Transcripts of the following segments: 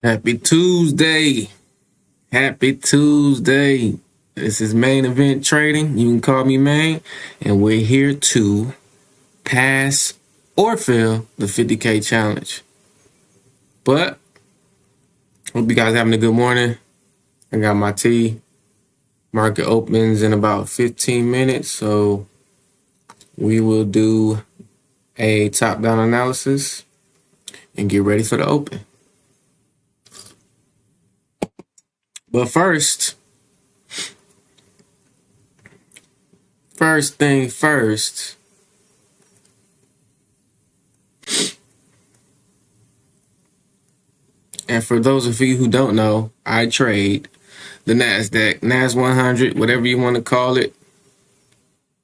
Happy Tuesday. Happy Tuesday. This is Main Event Trading. You can call me Main. And we're here to pass or fail the 50K challenge. But hope you guys having a good morning. I got my tea. Market opens in about 15 minutes. So we will do a top-down analysis and get ready for the open. But first thing first, and for those of you who don't know, I trade the NASDAQ, NAS 100, whatever you want to call it,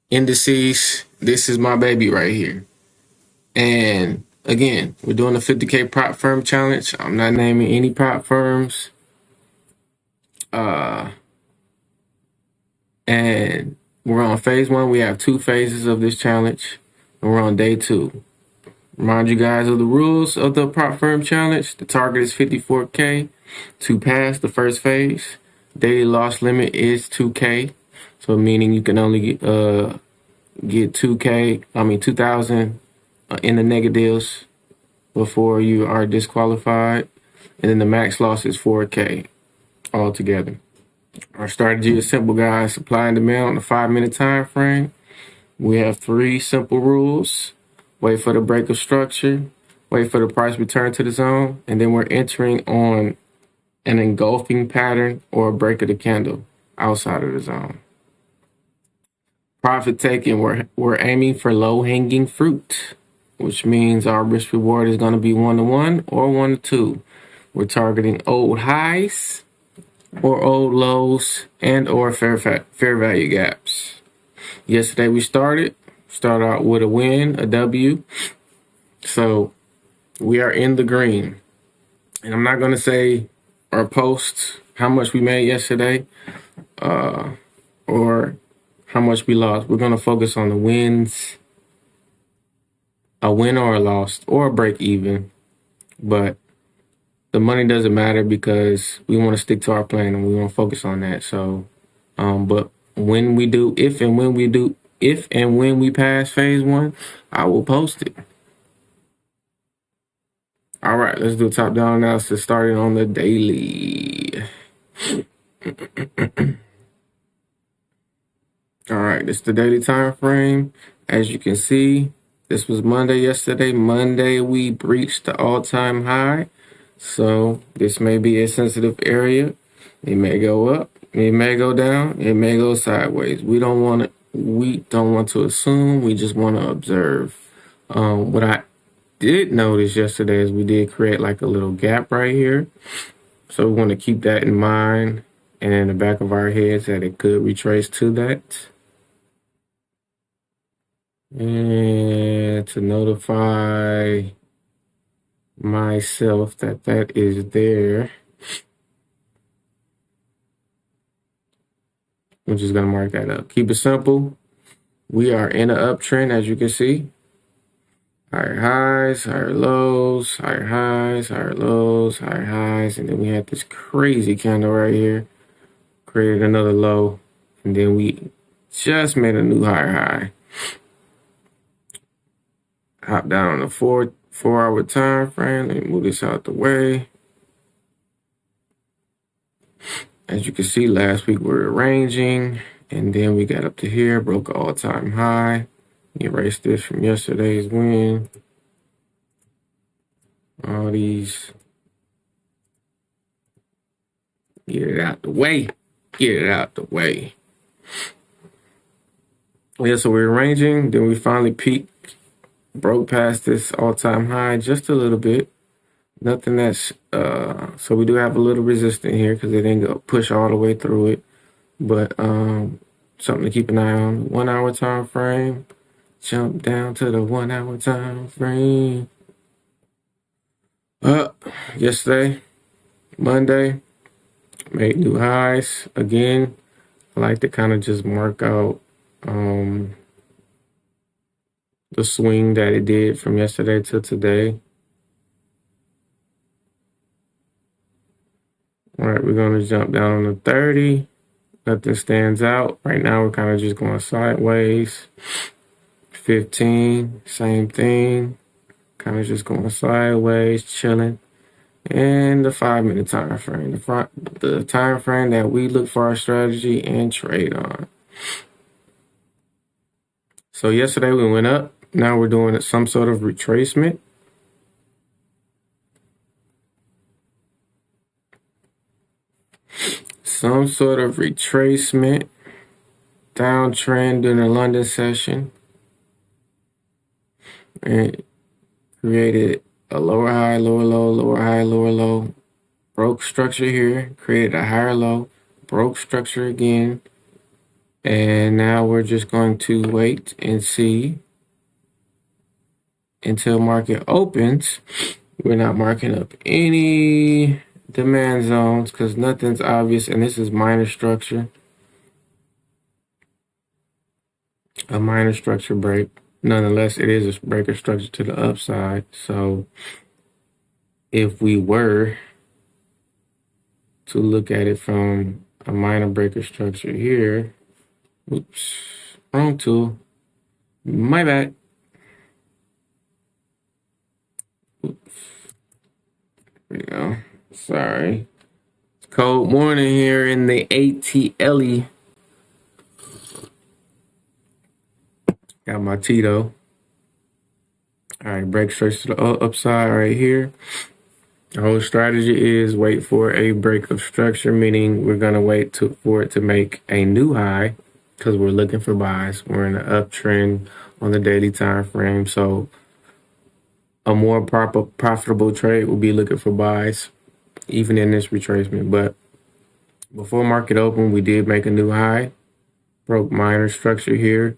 indices. This is my baby right here. And again, we're doing a 50K prop firm challenge. I'm not naming any prop firms. And we're on phase one. We have 2 phases of this challenge, and we're on day 2. Remind you guys of the rules of the prop firm challenge. The target is 54K to pass the first phase. Daily loss limit is 2K, so meaning you can only get 2,000 in the negatives before you are disqualified, and then the max loss is 4K altogether. Our strategy is simple, guys. Supply and demand on a 5-minute time frame. We have 3 simple rules. Wait for the break of structure, wait for the price return to the zone, and then we're entering on an engulfing pattern or a break of the candle outside of the zone. Profit taking, we're aiming for low-hanging fruit, which means our risk reward is going to be 1-to-1 or 1-to-2. We're targeting old highs or old lows and or fair value gaps. Yesterday we started out with a win, a W. So we are in the green. And I'm not going to say or post how much we made yesterday or how much we lost. We're going to focus on the wins, a win or a loss or a break even. But the money doesn't matter because we want to stick to our plan and we want to focus on that. So, but when we do, if and when we pass phase 1, I will post it. All right, let's do a top-down analysis starting on the daily. All right, this is the daily time frame. As you can see, this was Monday yesterday. Monday, we breached the all-time high. So this may be a sensitive area. It may go up, it may go down, it may go sideways. We don't want to assume, we just want to observe. What I did notice yesterday is we did create like a little gap right here. So we want to keep that in mind and in the back of our heads that it could retrace to that. And to notify myself that is there, I'm just going to mark that up. Keep it simple. We are in an uptrend, as you can see. Higher highs, higher lows, higher highs, higher lows, higher highs. And then we had this crazy candle right here. Created another low. And then we just made a new higher high. Hop down on the 4-hour time frame. Let me move this out the way. As you can see, last week we were ranging, and then we got up to here, broke an all-time high. Erase this from yesterday's win. All these. Get it out the way. Get it out the way. Yeah, so we were ranging, then we finally peaked, broke past this all-time high just a little bit. Nothing that's, so we do have a little resistance here because it didn't go push all the way through it. But something to keep an eye on. 1-hour time frame. Jump down to the 1-hour time frame. Yesterday, Monday, made new highs. Again, I like to kind of just mark out the swing that it did from yesterday to today. All right, we're going to jump down on the 30. Nothing stands out. Right now, we're kind of just going sideways. 15, same thing. Kind of just going sideways, chilling. And the 5-minute time frame. The time frame that we look for our strategy and trade on. So yesterday we went up. Now we're doing some sort of retracement. Some sort of retracement. Downtrend in the London session. And created a lower high, lower low, lower high, lower low. Broke structure here. Created a higher low. Broke structure again. And now we're just going to wait and see until market opens. We're not marking up any demand zones because nothing's obvious, and this is minor structure. A minor structure break. Nonetheless, it is a breaker structure to the upside. So if we were to look at it from a minor breaker structure here, oops, wrong tool. My bad. Oops. There we go. Sorry. It's cold morning here in the ATLE. Got my Tito. All right, break structure to the upside right here. The whole strategy is wait for a break of structure, meaning we're going to wait for it to make a new high because we're looking for buys. We're in an uptrend on the daily time frame. So a more profitable trade will be looking for buys, even in this retracement. But before market open, we did make a new high, broke minor structure here.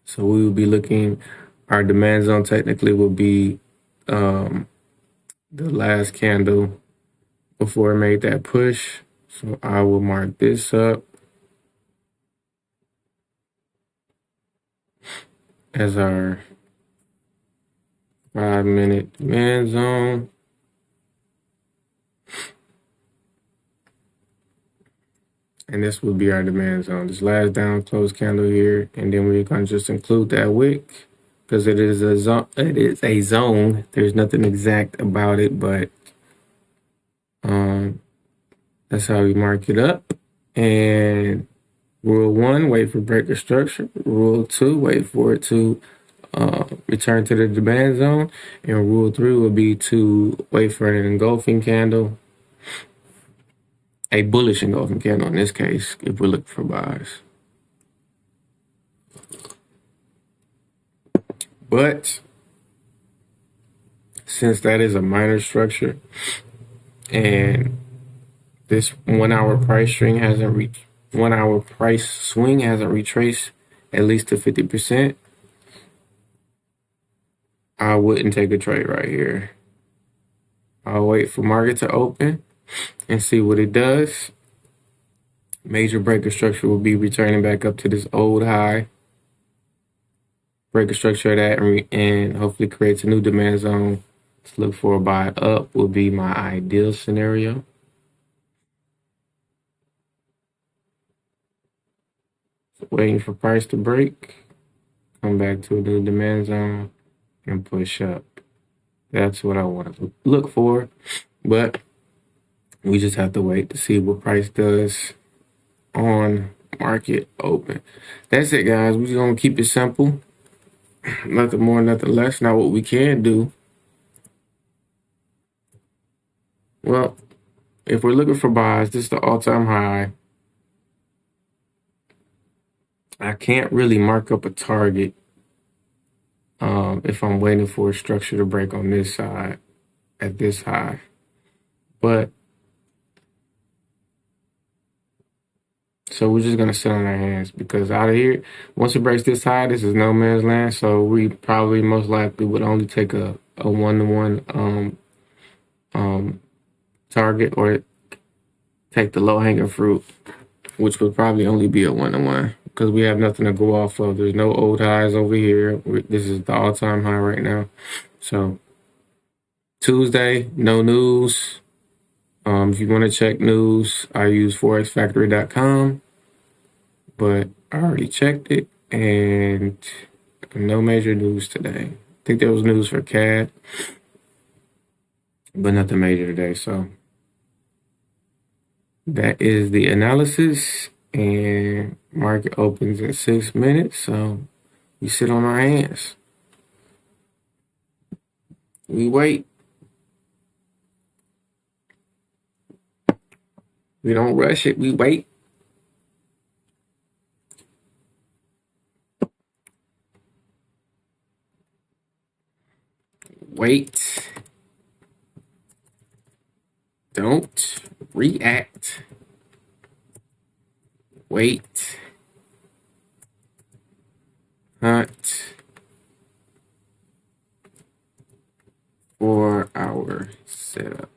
So we will be looking, our demand zone technically will be the last candle before it made that push. So I will mark this up as our 5-minute demand zone. And this will be our demand zone. This last down close candle here. And then we're going to just include that wick because it is a zone. It is a zone. There's nothing exact about it, but that's how we mark it up. And rule 1, wait for breaker structure. Rule 2, wait for it to return to the demand zone. And rule 3 would be to wait for an engulfing candle. A bullish engulfing candle in this case, if we're looking for buys. But since that is a minor structure and this 1 hour price swing hasn't retraced at least to 50%, I wouldn't take a trade right here. I'll wait for market to open and see what it does. Major breaker structure will be returning back up to this old high. Breaker structure of that and hopefully creates a new demand zone to look for a buy up will be my ideal scenario. So waiting for price to break, come back to a new demand zone and push up. That's what I want to look for, but we just have to wait to see what price does on market open. That's it, guys. We're just going to keep it simple. Nothing more, nothing less. Now, what we can do, well, if we're looking for buys, this is the all-time high. I can't really mark up a target if I'm waiting for a structure to break on this side at this high. But so we're just gonna sit on our hands because out of here, once it breaks this high, this is no man's land. So we probably most likely would only take a 1-to-1 target or take the low hanging fruit, which would probably only be a 1-to-1 because we have nothing to go off of. There's no old highs over here. This is the all-time high right now. So Tuesday, no news. If you want to check news, I use forexfactory.com, but I already checked it and no major news today. I think there was news for CAD, but nothing major today. So that is the analysis, and market opens in 6 minutes. So we sit on our hands. We wait. We don't rush it. We wait. Wait. Don't react. Wait. Hunt for our setup.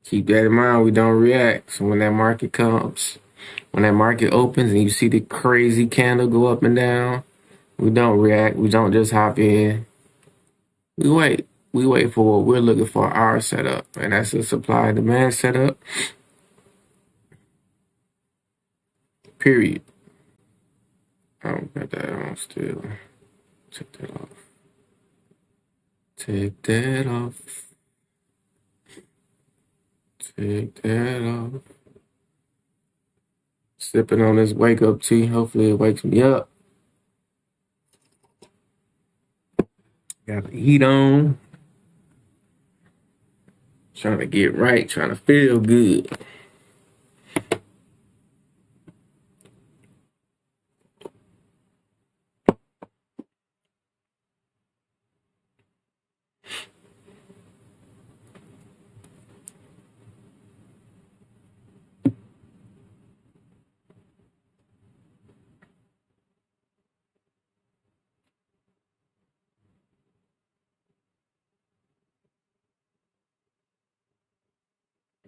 Keep that in mind. We don't react. So when that market comes, when that market opens and you see the crazy candle go up and down, we don't react. We don't just hop in. We wait. We wait for what we're looking for, our setup. And that's a supply and demand setup. Period. I don't got that on still. Take that off. Take that off. Take that off. Sipping on this wake up tea. Hopefully it wakes me up. Got the heat on. Trying to get right. Trying to feel good.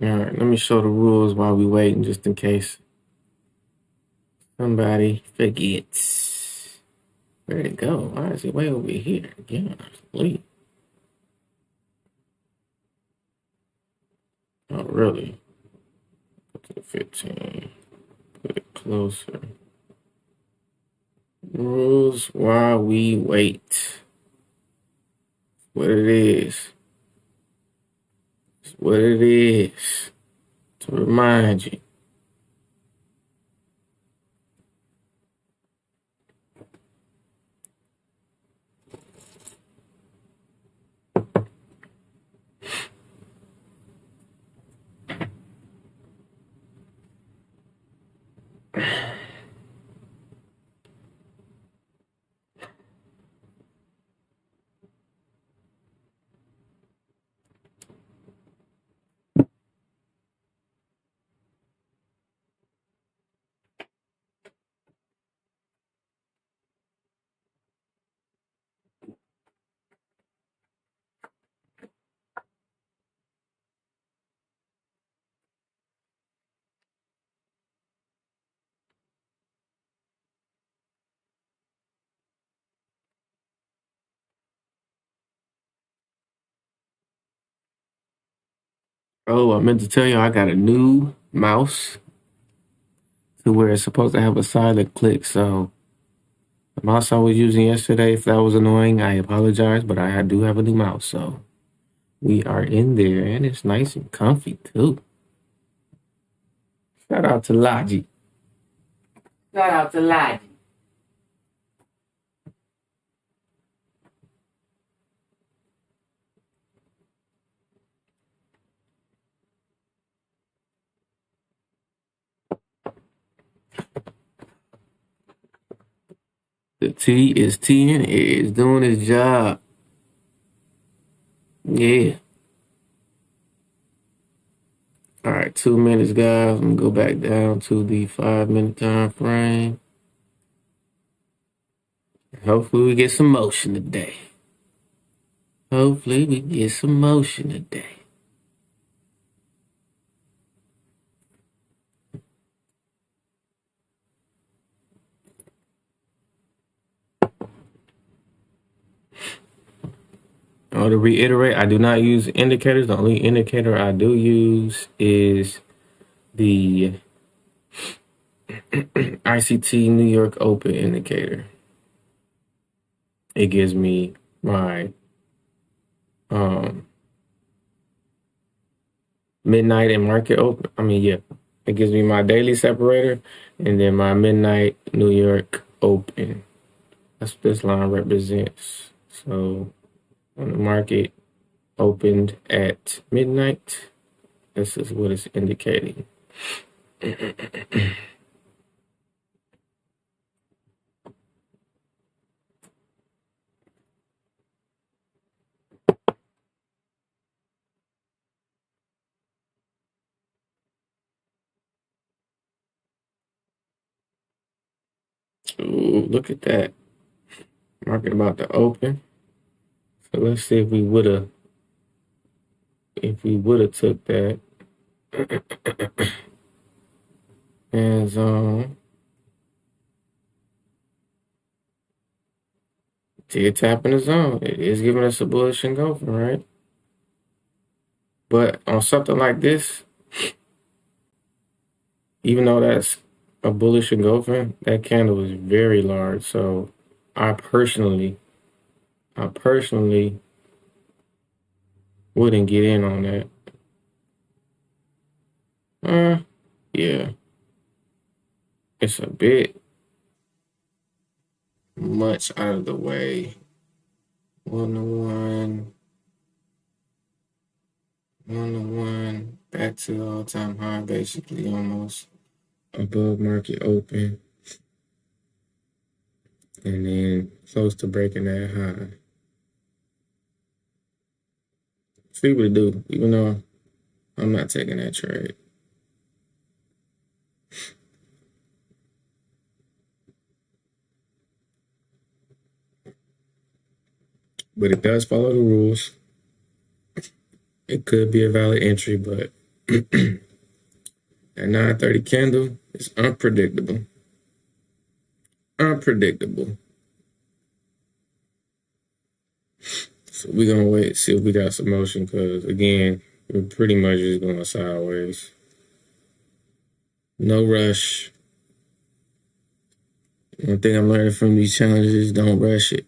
All right, let me show the rules while we waiting, just in case somebody forgets. Where'd it go? Why is it way over here? Yeah, please. Oh, really? Put it 15. Put it closer. Rules while we wait. What it is. It's what it is. To remind you. Oh, I meant to tell you I got a new mouse to where it's supposed to have a silent click. So the mouse I was using yesterday, if that was annoying, I apologize, but I do have a new mouse. So we are in there and it's nice and comfy too. Shout out to Logic. Shout out to Logic. The T is T and it is doing its job. Yeah. All right, 2 minutes, guys. I'm gonna go back down to the 5 minute time frame. Hopefully we get some motion today. Hopefully we get some motion today. To reiterate, I do not use indicators. The only indicator I do use is the ICT New York Open indicator. It gives me my midnight and market open. It gives me my daily separator and then my midnight New York open. That's what this line represents. So when the market opened at midnight, this is what it's indicating. Ooh, look at that. Market about to open. So let's see if we would have took that. And did tap in the zone. It is giving us a bullish engulfing, right? But on something like this, even though that's a bullish engulfing, that candle is very large. So I personally wouldn't get in on that. Yeah. It's a bit much out of the way. 1 to 1, back to the all-time high, basically almost above market open. And then close to breaking that high. See what it do, even though I'm not taking that trade. But it does follow the rules. It could be a valid entry, but that 930 candle is unpredictable. So we're going to wait, see if we got some motion, because, again, we're pretty much just going sideways. No rush. One thing I'm learning from these challenges, don't rush it.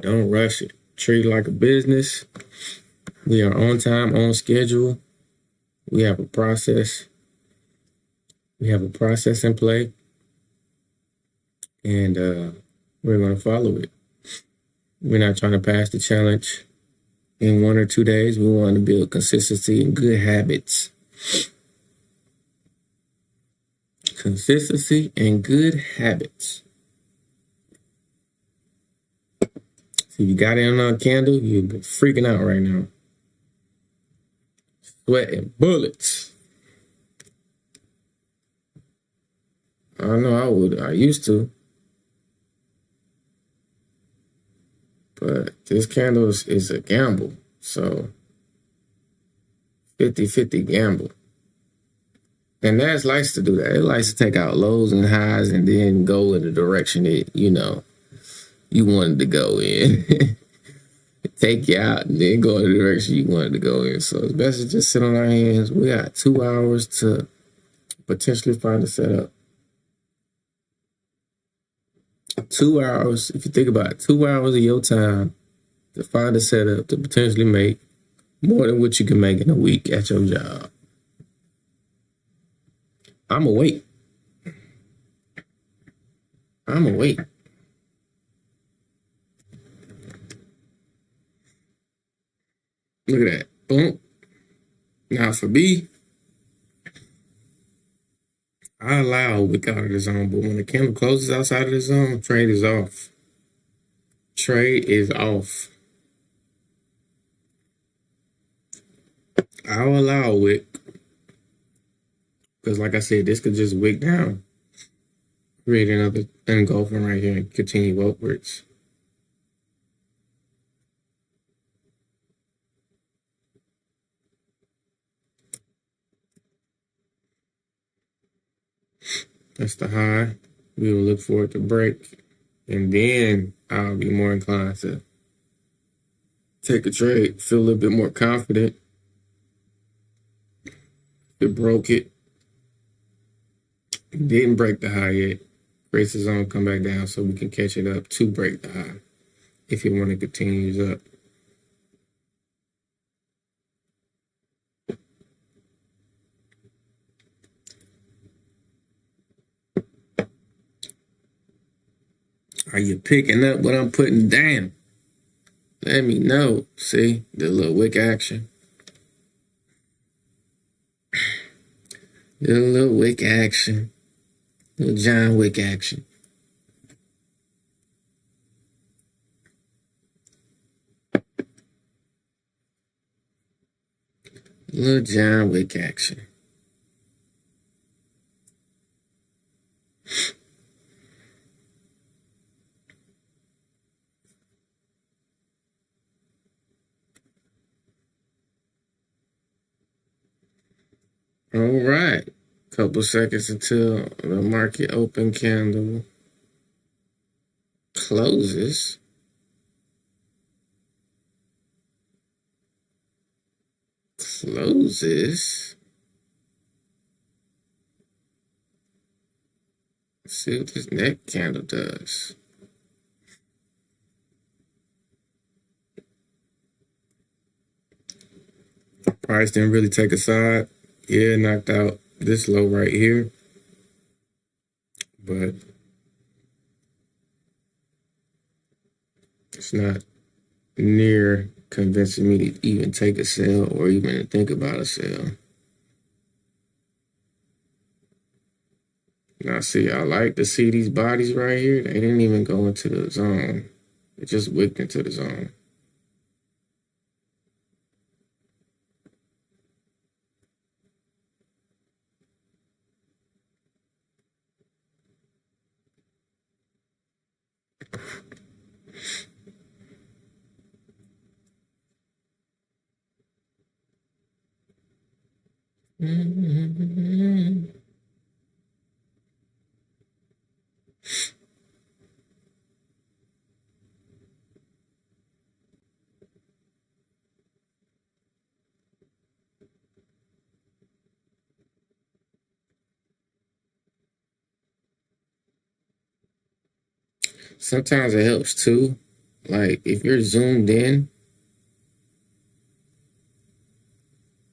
Don't rush it. Treat it like a business. We are on time, on schedule. We have a process. We have a process in play. And we're going to follow it. We're not trying to pass the challenge in 1 or 2 days. We want to build consistency and good habits. Consistency and good habits. If you got in on a candle, you've been freaking out right now. Sweating bullets. I know I would. I used to. But this candle is a gamble. So 50-50 gamble. And NAS likes to do that. It likes to take out lows and highs and then go in the direction that, you wanted to go in. Take you out and then go in the direction you wanted to go in. So it's best to just sit on our hands. We got 2 hours to potentially find a setup. 2 hours, if you think about it, 2 hours of your time to find a setup to potentially make more than what you can make in a week at your job. I'm awake. Look at that. Boom. Now for B, I allow a wick out of the zone, but when the candle closes outside of the zone, trade is off. Trade is off. I'll allow a wick. Because like I said, this could just wick down. Create another engulfing right here and continue upwards. That's the high. We will look for it to break. And then I'll be more inclined to take a trade, feel a little bit more confident. It broke it. Didn't break the high yet. Brace the zone, come back down so we can catch it up to break the high if it want to continues up. Are you picking up what I'm putting down? Let me know. See the little wick action. The little wick action. Little John Wick action. Little John Wick action. All right. Couple seconds until the market open candle closes. Let's see what this next candle does. Price didn't really take a side. Yeah, knocked out this low right here. But it's not near convincing me to even take a sell or even to think about a sell. Now, see, I like to see these bodies right here. They didn't even go into the zone. It just wicked into the zone. Sometimes it helps too. Like if you're zoomed in,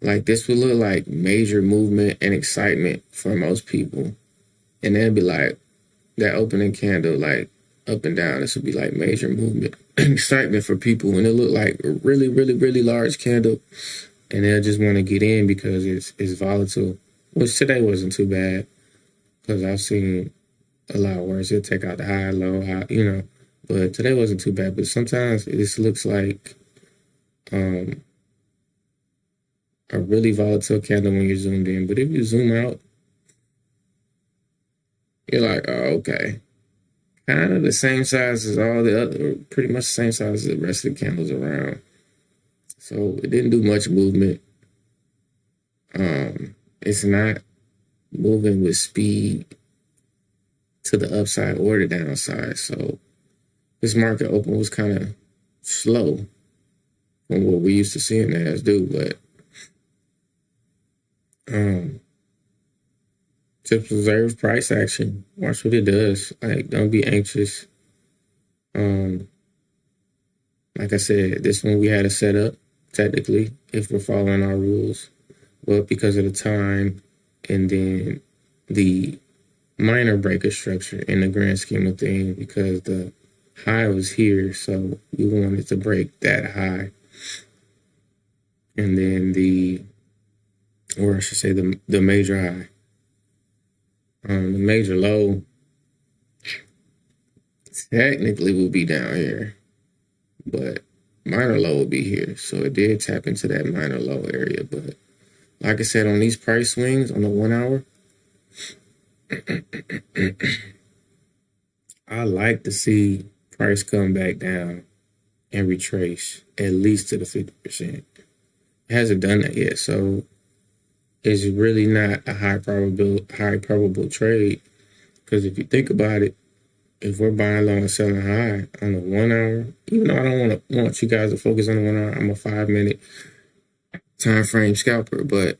like this would look like major movement and excitement for most people. And then it'd be like that opening candle, like up and down. This would be like major movement and excitement for people. And it looked like a really, really, really large candle. And they'll just want to get in because it's volatile. Which today wasn't too bad. Because I've seen a lot worse. It'll take out the high, low, high, But today wasn't too bad. But sometimes this looks like a really volatile candle when you're zoomed in. But if you zoom out, you're like, oh, okay. Kind of the same size as all the other, pretty much the same size as the rest of the candles around. So it didn't do much movement. It's not moving with speed to the upside or the downside. So this market open was kind of slow from what we used to seeing as do, but just observe price action. Watch what it does. Like, don't be anxious. Like I said, this one we had a setup, technically, if we're following our rules. But because of the time and then the minor breaker structure in the grand scheme of things, because the high was here, so we wanted to break that high. And then or I should say the major high. The major low technically will be down here, but minor low will be here. So it did tap into that minor low area. But like I said, on these price swings on the 1 hour, I like to see price come back down and retrace at least to the 50%. It hasn't done that yet, so it's really not a high probable trade. Because if you think about it, if we're buying low and selling high on the 1 hour, even though I don't want you guys to focus on the 1 hour, I'm a 5 minute time frame scalper, but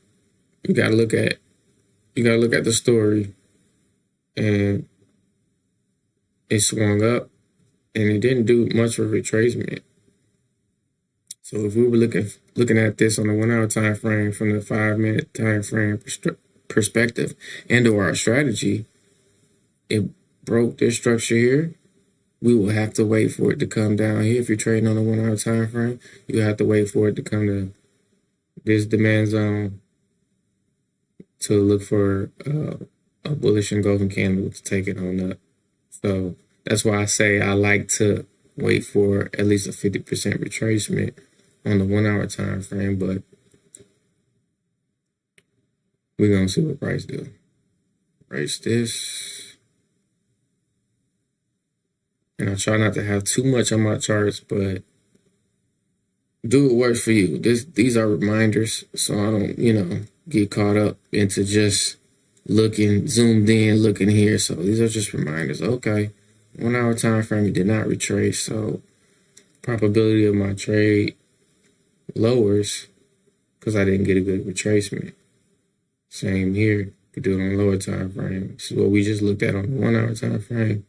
you gotta look at the story, and it swung up and it didn't do much of a retracement. So if we were looking at this on the 1 hour time frame from the 5 minute time frame perspective and or our strategy, it broke this structure here. We will have to wait for it to come down here. If you're trading on a 1 hour time frame, you have to wait for it to come to this demand zone to look for a bullish engulfing candle to take it on up. So that's why I say I like to wait for at least a 50% retracement on the 1 hour time frame, but we're gonna see what price do. Erase this. And I try not to have too much on my charts, but do what works for you. These are reminders, so I don't, get caught up into just zoomed in, looking here. So these are just reminders. Okay, 1 hour time frame, it did not retrace, so probability of my trade lowers because I didn't get a good retracement. Same here. You do it on lower time frame. This is what we just looked at on the 1 hour time frame.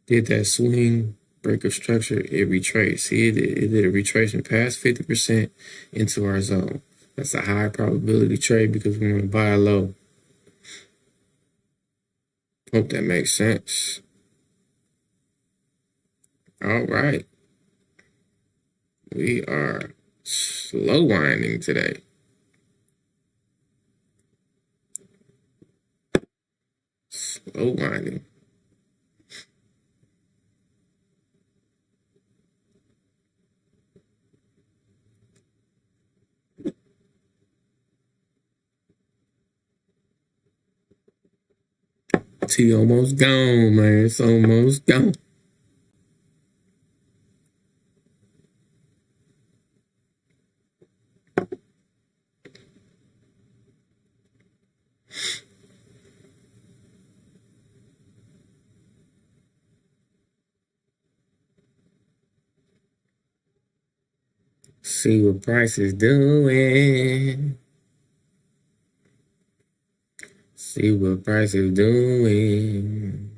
Did that swing break of structure, it retraced. See, it did a retracement past 50% into our zone. That's a high probability trade because we want to buy low. Hope that makes sense. All right. We are slow winding today. Slow winding. T almost gone, man. It's almost gone. See what price is doing. See what price is doing.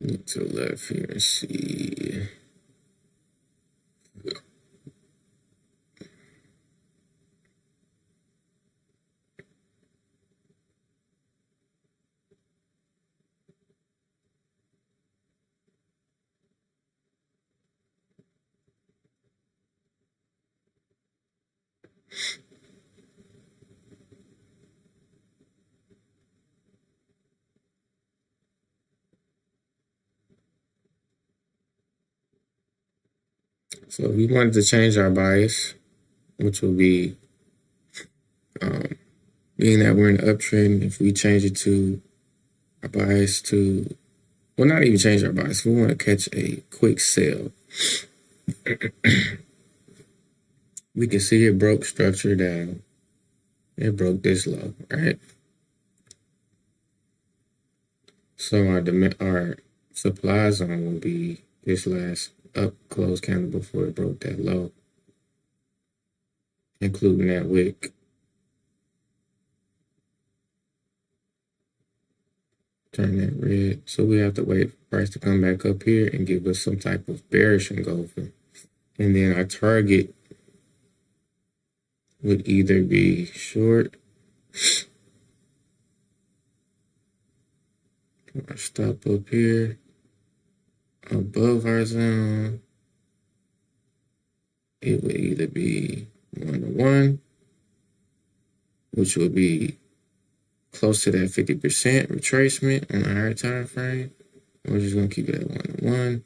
Look to the left here and see. So we wanted to change our bias, which will be, being that we're in the uptrend, if we change it to our bias to, well, not even change our bias, we want to catch a quick sell. We can see it broke structure down. It broke this low, right? So our supply zone will be this last up close candle before it broke that low, including that wick. Turn that red. So we have to wait for price to come back up here and give us some type of bearish engulfing. And then our target would either be short or stop up here above our zone. It would either be 1-to-1, which would be close to that 50% retracement on a higher time frame. We're just gonna keep it at 1-to-1.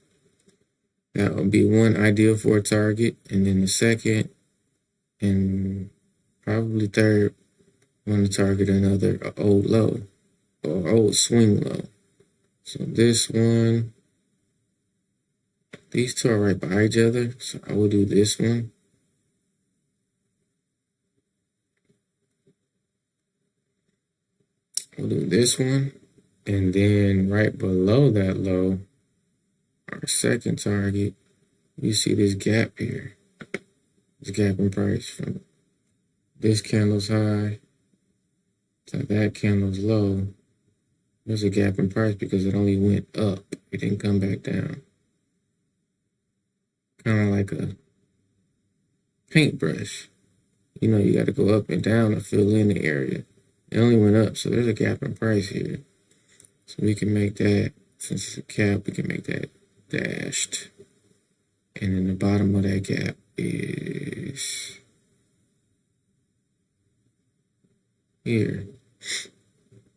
That would be one ideal for a target, and then the second and probably third, want to target another old low or old swing low. So this one, these two are right by each other, so I will do this one this one. And then right below that low, our second target, you see this gap here. This gap in price from this candle's high to that candle's low. There's a gap in price because it only went up. It didn't come back down. Kind of like a paintbrush. You know, you got to go up and down to fill in the area. It only went up, so there's a gap in price here. So we can make that, since it's a cap, we can make that dashed. And then the bottom of that gap is here.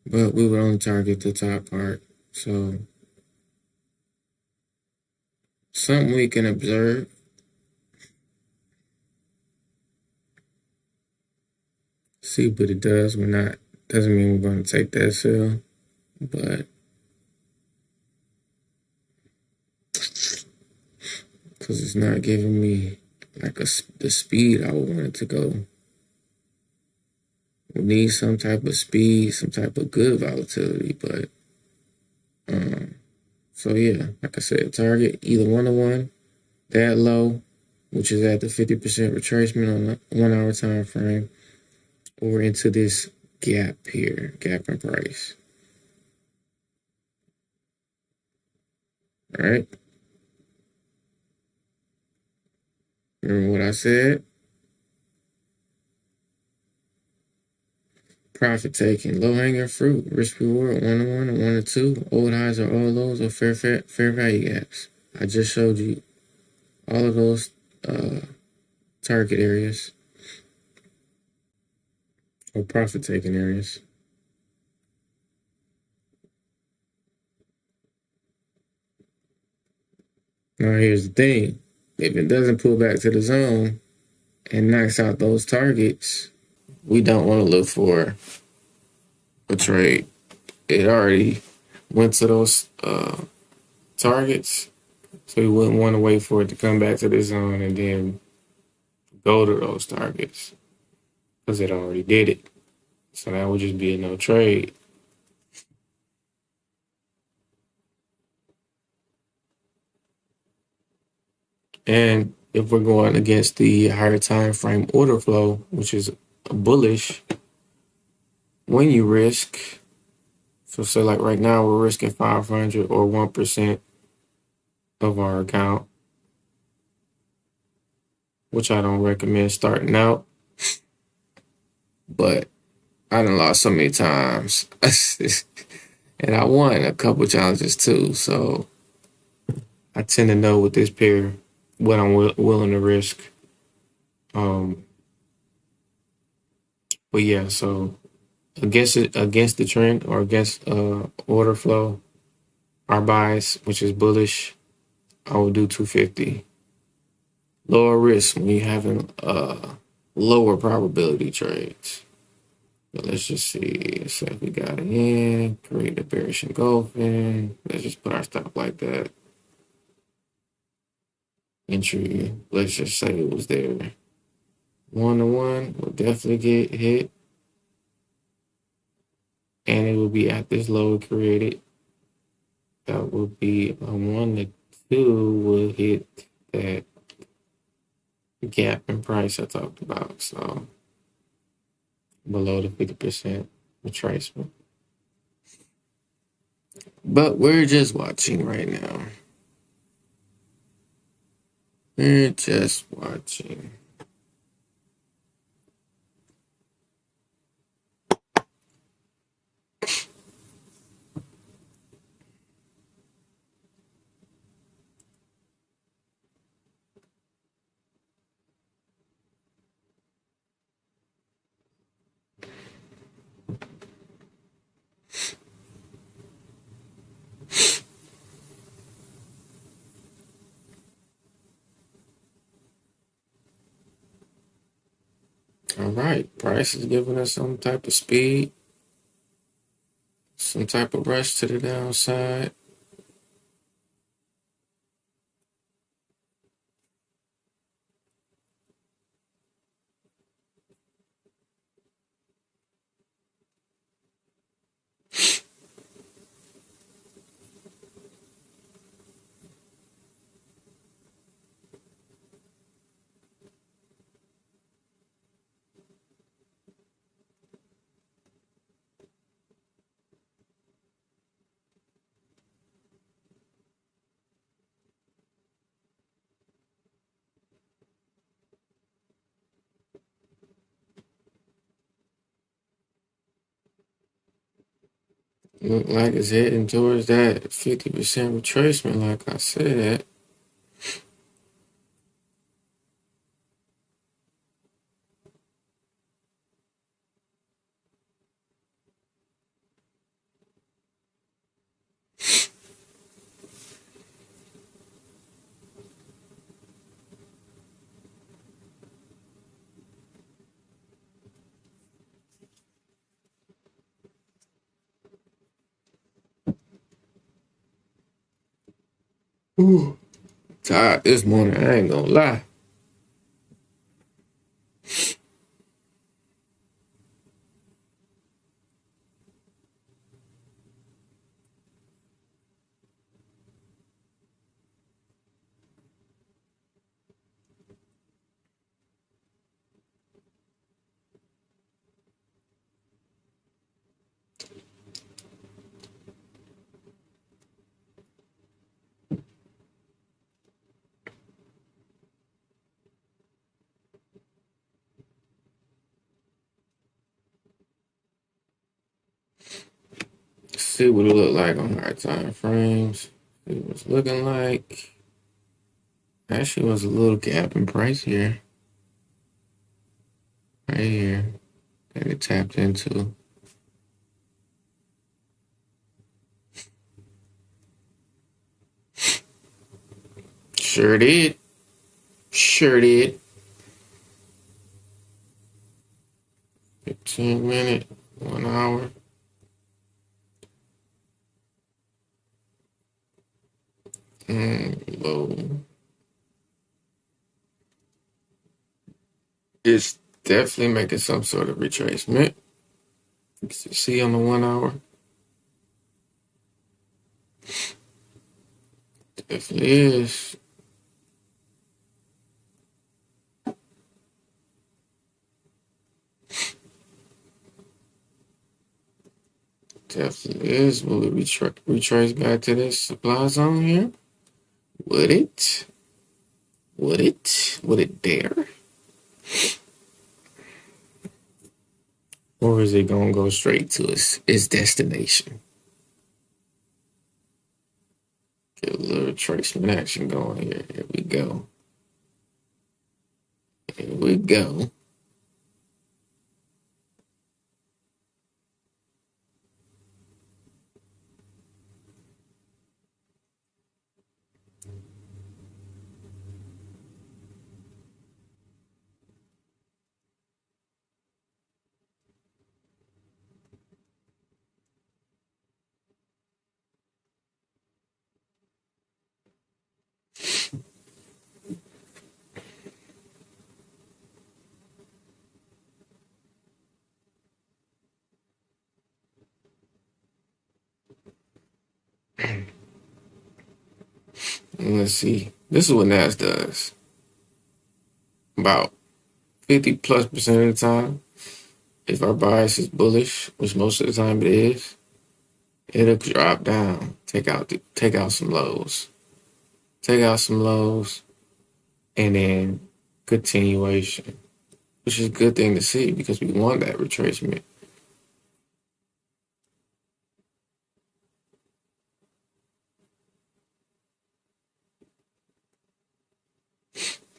But we would only target the top part. So something we can observe. See what it does. Doesn't mean we're going to take that sell. But because it's not giving me like the speed I would want it to go. We need some type of speed, some type of good volatility, but so yeah, like I said, target either 1-to-1, that low, which is at the 50% retracement on the 1 hour time frame, or into this gap here, gap in price. All right. Remember what I said? Profit taking, low hanging fruit, risk reward, 1-to-1 or 1-to-2, old highs or old lows or fair value gaps. I just showed you all of those target areas or profit taking areas. Now here's the thing. If it doesn't pull back to the zone and knocks out those targets, we don't want to look for a trade. It already went to those targets, so we wouldn't want to wait for it to come back to the zone and then go to those targets because it already did it. So that would just be a no trade. And if we're going against the higher time frame order flow, which is bullish, when you risk, so say like right now we're risking 500 or 1% of our account, which I don't recommend starting out, but I done lost so many times. And I won a couple challenges too, so I tend to know with this pair what I'm willing to risk. But yeah, so against the trend or against order flow, our bias, which is bullish, I will do 250. Lower risk when you're having lower probability trades. So let's just see. Let's say if we got it in, create a bearish engulfing. Let's just put our stop like that. Entry, let's just say it was there. 1-to-1 will definitely get hit. And it will be at this low created. That will be a 1-to-2 will hit that gap in price I talked about. So below the 50% retracement. But we're just watching right now. We're just watching. All right, price is giving us some type of speed, some type of rush to the downside. Look like it's heading towards that 50% retracement, like I said. Ooh, tired this morning, I ain't gonna lie. See what it look like on high time frames. See what it's looking like. Actually, was a little gap in price here, right here, that it tapped into. Sure did. Sure did. 15 minute, 1 hour. Low. It's definitely making some sort of retracement. You can see on the 1 hour. Definitely is. Definitely is. Will it retrace back to this supply zone here? Would it? Would it? Would it dare? Or is it gonna go straight to its destination? Get a little retracement action going here. Here we go. Here we go. And let's see. This is what NAS does. About 50+% of the time, if our bias is bullish, which most of the time it is, it'll drop down, take out some lows, and then continuation, which is a good thing to see because we want that retracement.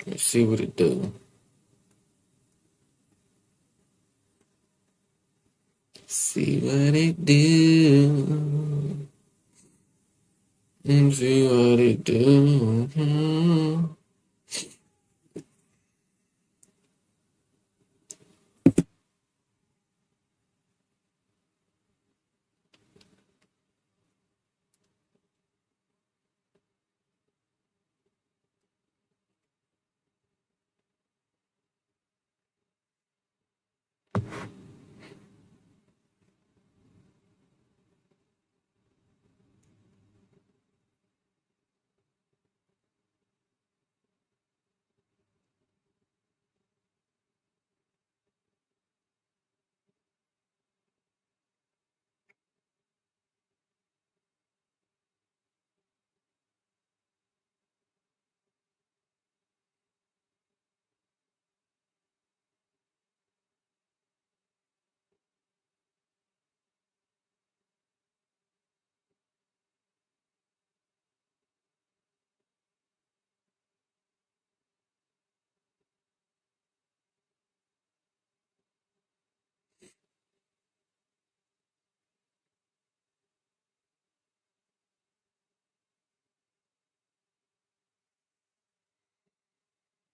Let's see what it do. See what it do. See what it do.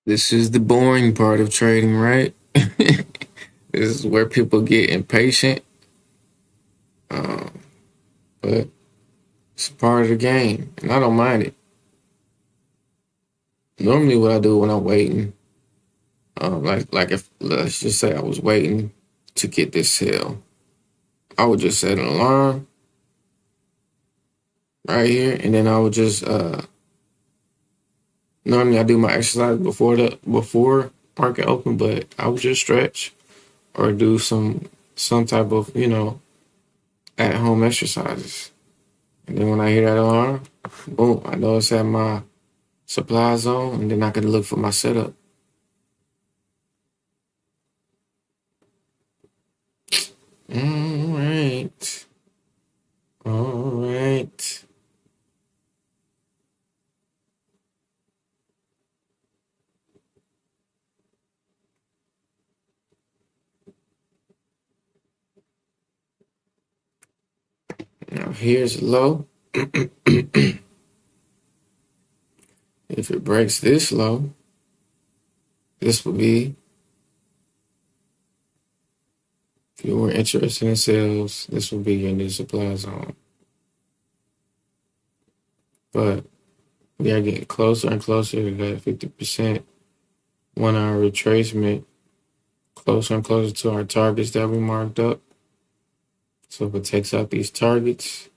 This is the boring part of trading, right? This is where people get impatient, um, but it's part of the game, and I don't mind it. Normally, what I do when I'm waiting, like if let's just say I was waiting to get this sale, I would just set an alarm right here, and then I would just normally I do my exercise before market open, but I would just stretch or do some type of at home exercises. And then when I hear that alarm, boom, I know it's at my supply zone, and then I can look for my setup. All right. All right. Now here's low. If it breaks this low, this would be, if you were interested in sales, this would be your new supply zone. But we are getting closer and closer to that 50% 1 hour retracement, closer and closer to our targets that we marked up. So if it takes out these targets,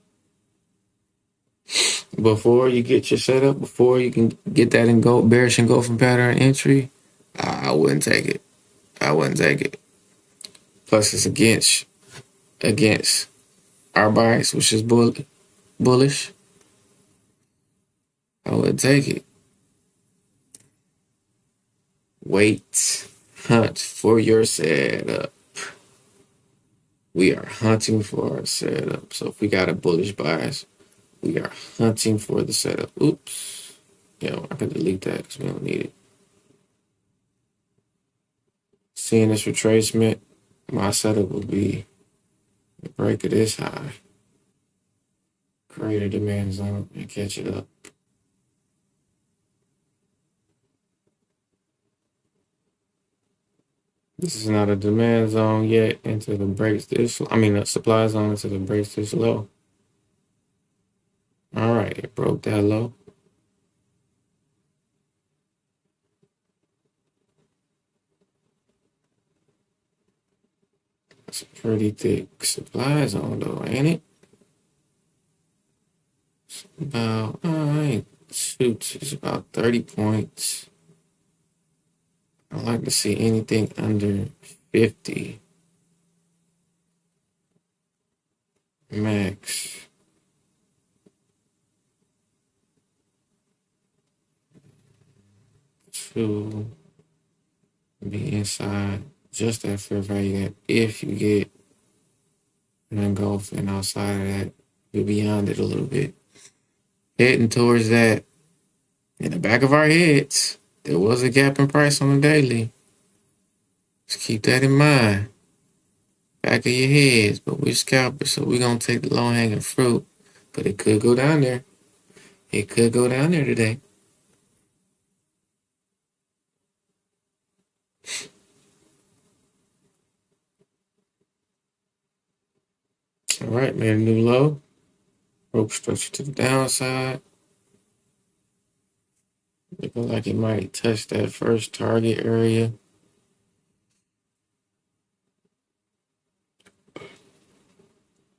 before you get your setup, before you can get that bearish engulfing pattern entry, I wouldn't take it. I wouldn't take it. Plus, it's against our bias, which is bullish. I wouldn't take it. Wait, hunt for your setup. We are hunting for our setup. So if we got a bullish bias, we are hunting for the setup. Oops. I can delete that because we don't need it. Seeing this retracement, my setup will be the break of this high, create a demand zone, and catch it up. This is not a demand zone yet until it breaks this. I mean, a supply zone until it breaks this low. All right, it broke that low. It's a pretty thick supply zone, though, ain't it? It's about, shoot, it's about 30 points. I like to see anything under 50 max. To be inside just that fair value gap. If you get an engulfing outside of that, you're beyond it a little bit. Heading towards that, in the back of our heads, there was a gap in price on the daily. Just keep that in mind. Back of your heads, but we're scalpers, so we're gonna take the low hanging fruit. But it could go down there. It could go down there today. All right, made a new low. Rope structure to the downside. Looking like it might touch that first target area.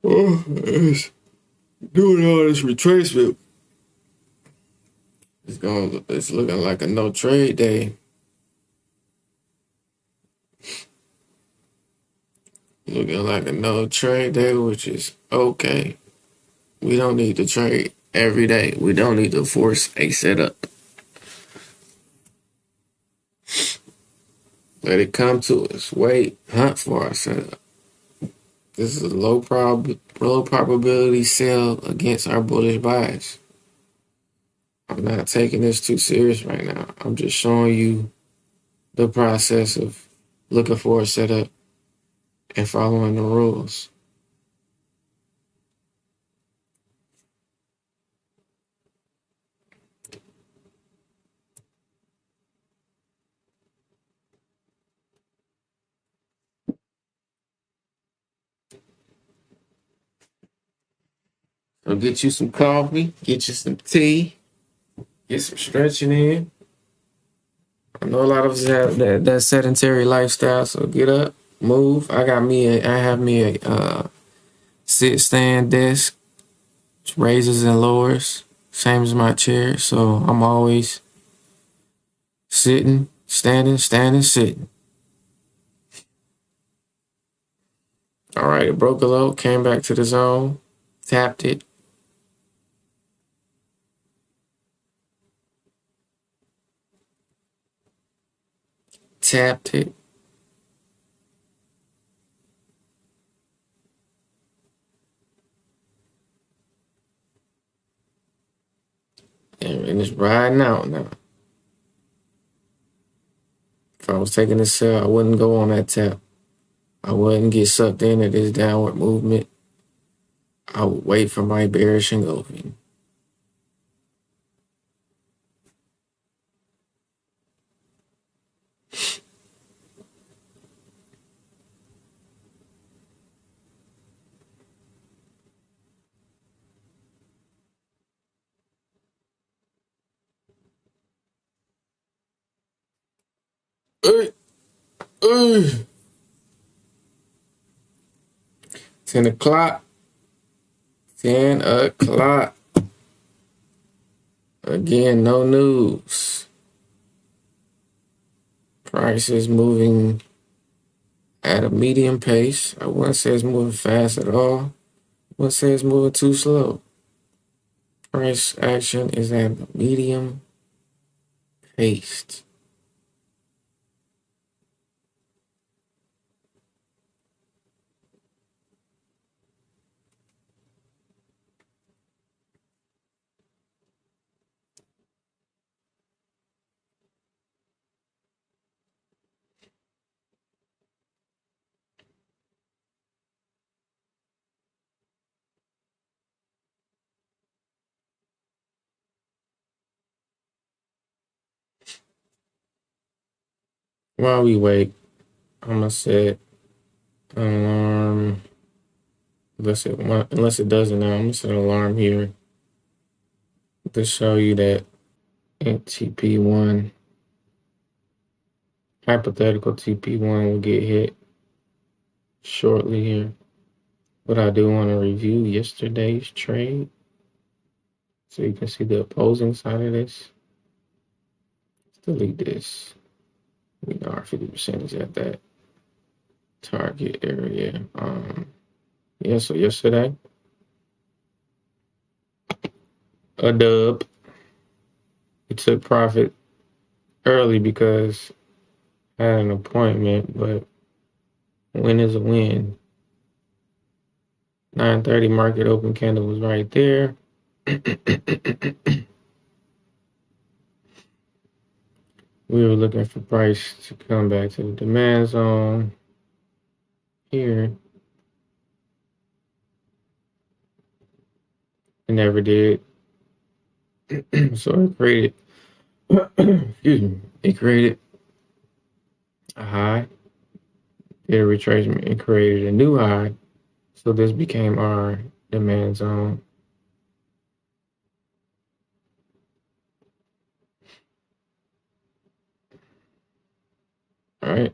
Oh, it's doing all this retracement. It's looking like a no trade day. Looking like a no trade day, which is okay. We don't need to trade every day. We don't need to force a setup. Let it come to us. Wait, hunt for our setup. This is a low probability sell against our bullish bias. I'm not taking this too serious right now. I'm just showing you the process of looking for a setup and following the rules. So get you some coffee, get you some tea, get some stretching in. I know a lot of us have that sedentary lifestyle, so get up, move. I have me a sit stand desk, raises and lowers, same as my chair. So I'm always sitting, standing, sitting. All right, it broke a low, came back to the zone, tapped it. Tapped it. And it's riding out now. If I was taking a sell, I wouldn't go on that tap. I wouldn't get sucked into this downward movement. I would wait for my bearish engulfing. Hey, hey. 10 o'clock. 10 o'clock. Again, no news. Price is moving at a medium pace. I wouldn't say it's moving fast at all. I wouldn't say it's moving too slow. Price action is at a medium pace. While we wait, I'm gonna set an alarm. Unless it doesn't now, I'm gonna set an alarm here to show you that TP1, hypothetical TP1 will get hit shortly here. But I do want to review yesterday's trade so you can see the opposing side of this. Let's delete this. We know our 50% is at that target area. Yeah, so yesterday, a dub. We took profit early because I had an appointment, but win is a win. 9:30 market open candle was right there. We were looking for price to come back to the demand zone here. It never did. So it created, excuse me, it created a high, did a retracement, and created a new high. So this became our demand zone. All right.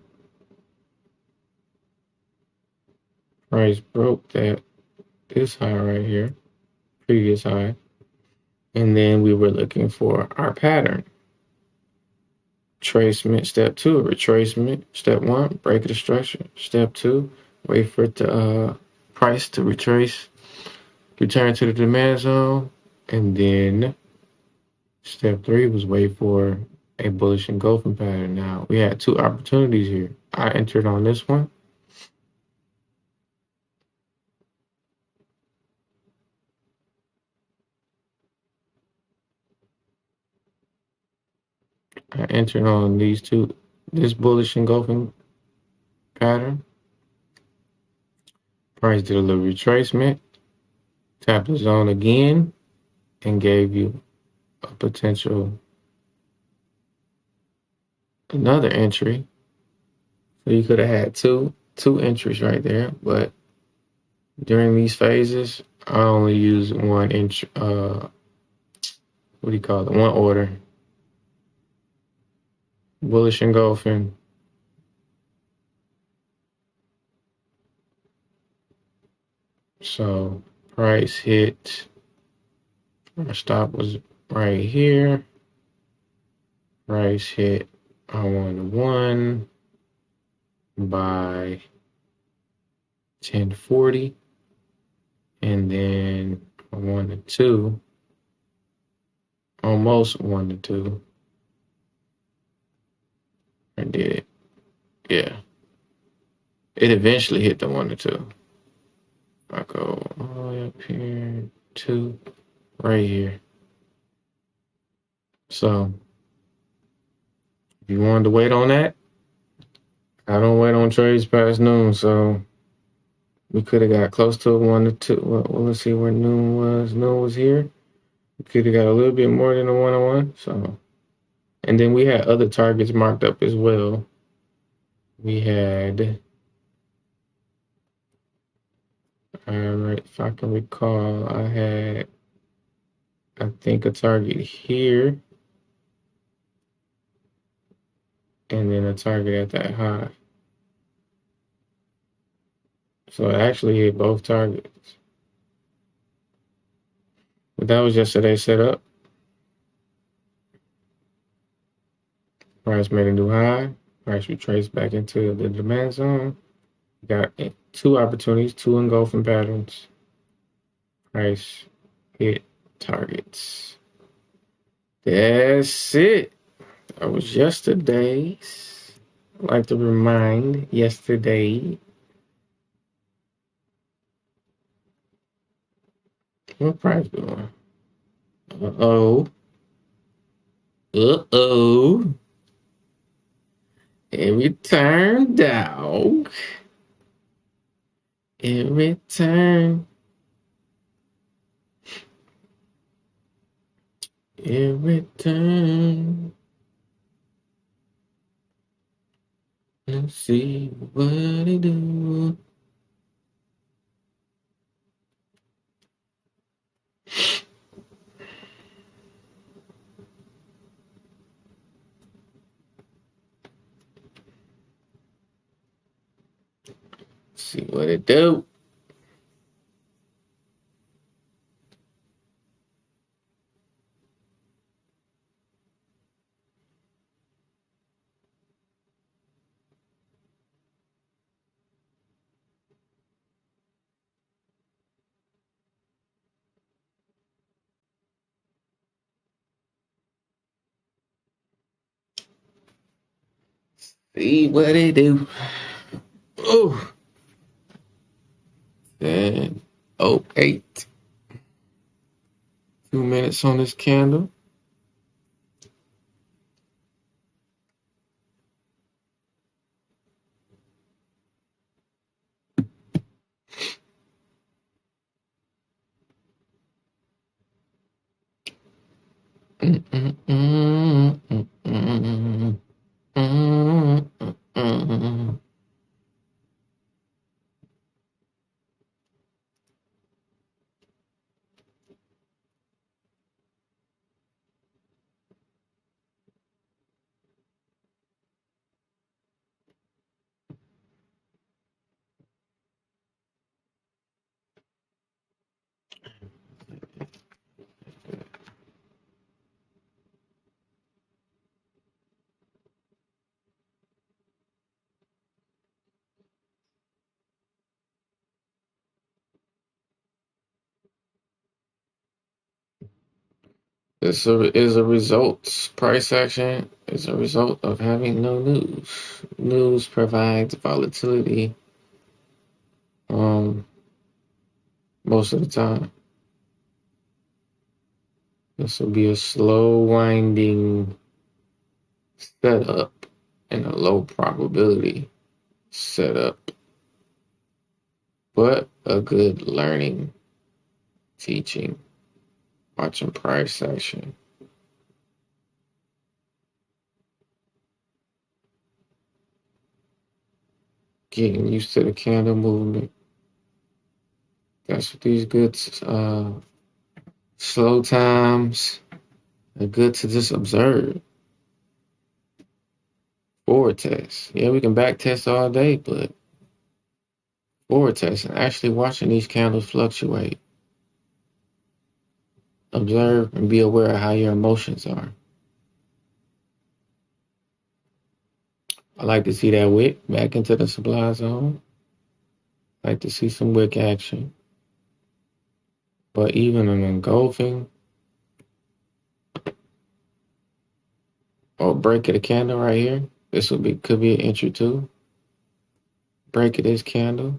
Price broke this high right here, previous high. And then we were looking for our pattern. Tracement, step 2, retracement. Step 1, break of the structure. Step 2, wait for it to price to retrace, return to the demand zone. And then step 3 was wait for a bullish engulfing pattern. Now we had 2 opportunities here. I entered on this one. I entered on these 2, this bullish engulfing pattern. Price did a little retracement, tapped the zone again, and gave you a potential another entry. So you could have had two entries right there, but during these phases, I only use 1 inch. What do you call it? One order. Bullish engulfing. So price hit. Our stop was right here. Price hit I wanted 1 by 1040, and then I wanted 2, almost 1 to 2. I did it. Yeah. It eventually hit the 1 to 2. I go all the way up here, 2, right here. So if you wanted to wait on that, I don't wait on trades past noon, so we could have got close to a 1 to 2. Well, let's see where noon was. Noon was here. We could have got a little bit more than a 1-on-1. So, and then we had other targets marked up as well. We had, if I can recall, I think, a target here, and then a target at that high. So it actually hit both targets. But that was yesterday's setup. Price made a new high. Price retraced back into the demand zone. Got 2 opportunities, 2 engulfing patterns. Price hit targets. That's it. That was yesterday's. I like to remind yesterday. What price doing? Uh-oh. Uh-oh. Every turn, dog. Every turn. Every turn. Let's see what it do. See what it do. See what it do. Oh. Then 08. 2 minutes on this candle. This is a result. Price action is a result of having no news. News provides volatility most of the time. This will be a slow winding setup and a low probability setup, but a good learning, teaching, watching price action. Getting used to the candle movement. That's what these good slow times are good to just observe. Forward test. Yeah, we can back test all day, but forward test and actually watching these candles fluctuate. Observe and be aware of how your emotions are. I like to see that wick back into the supply zone. I like to see some wick action. But even an engulfing or break of the candle right here, this could be an entry too. Break of this candle.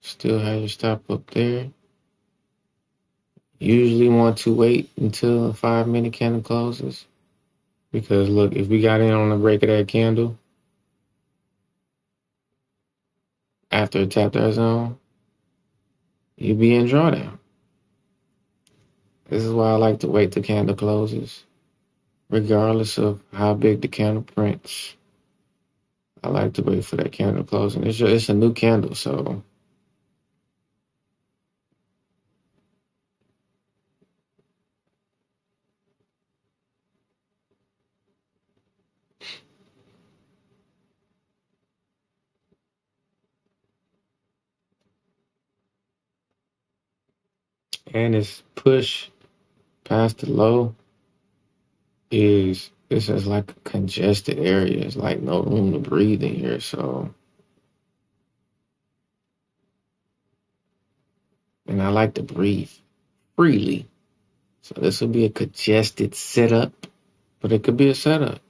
Still have your stop up there. Usually want to wait until a 5-minute candle closes. Because look, if we got in on the break of that candle after it tapped our zone, you'd be in drawdown. This is why I like to wait till candle closes. Regardless of how big the candle prints, I like to wait for that candle closing. It's a new candle, so and it's push past the low this is like a congested area. It's like no room to breathe in here. So and I like to breathe freely. So this will be a congested setup, but it could be a setup.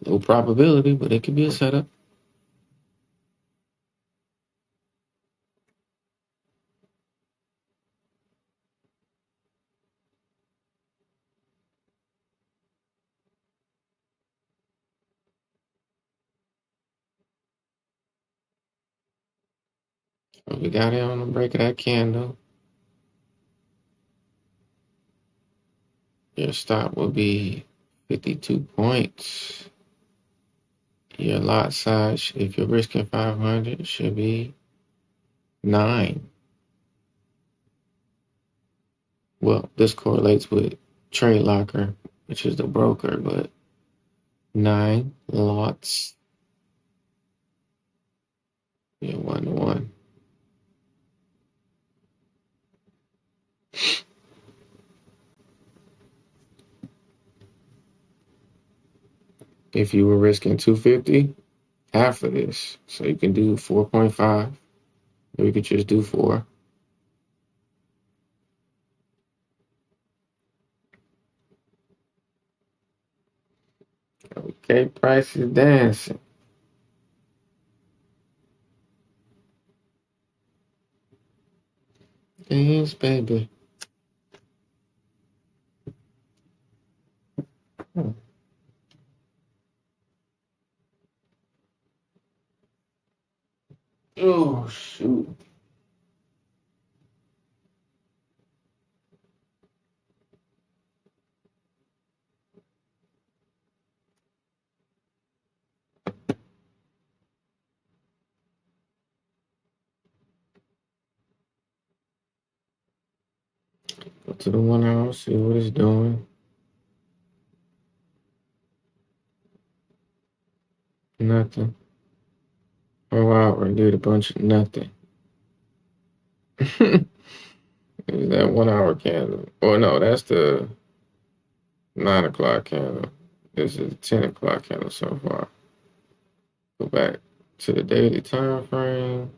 Low probability, but it could be a setup. So we got it on the break of that candle. Your stop will be 52 points. Your lot size, if you're risking 500, should be 9. Well, this correlates with Trade Locker, which is the broker, but 9 lots. Yeah, 1 to 1. If you were risking 250, half of this. So you can do 4.5, or you could just do 4. Okay, price is dancing. Dance, baby. Oh, shoot. Go to the 1 hour, see what it's doing. Nothing. Oh, wow, I did a bunch of nothing. Is that 1 hour candle? Oh, no, that's the 9 o'clock candle. This is 10 o'clock candle so far. Go back to the daily time frame.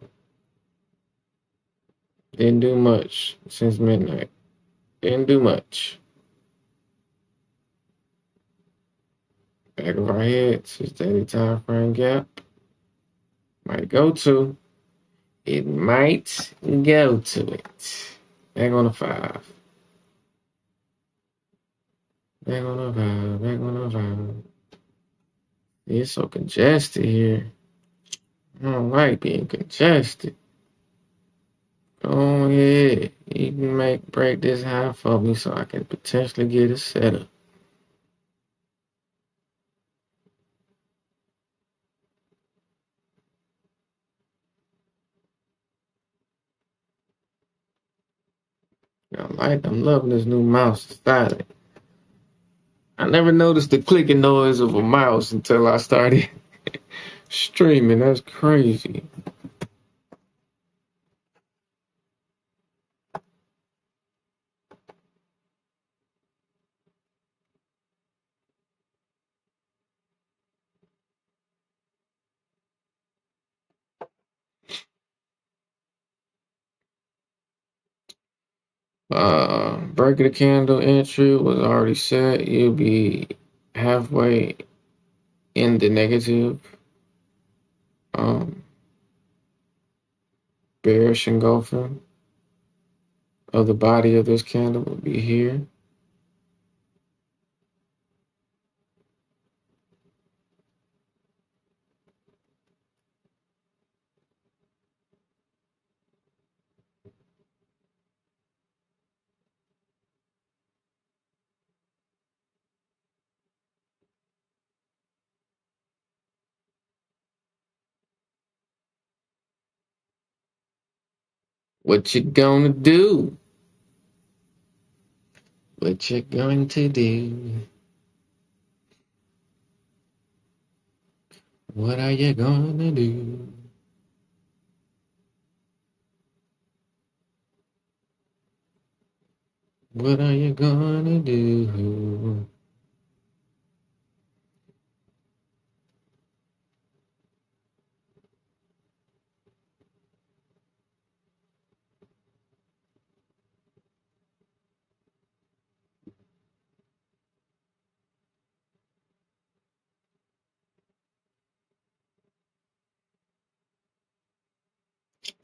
Didn't do much since midnight. Didn't do much. Back of our heads is daily time frame gap. Might go to. It might go to it. Back on the 5. Back on the 5. Back on the 5. It's so congested here. I don't like being congested. Go ahead. You can break this high for me so I can potentially get it set up. I'm loving this new mouse styling. I never noticed the clicking noise of a mouse until I started streaming. That's crazy. Breaking the candle entry was already set. You'll be halfway in the negative. Um, bearish engulfing of the body of this candle will be here. What you gonna do? What you going to do? What are you gonna do? What are you gonna do?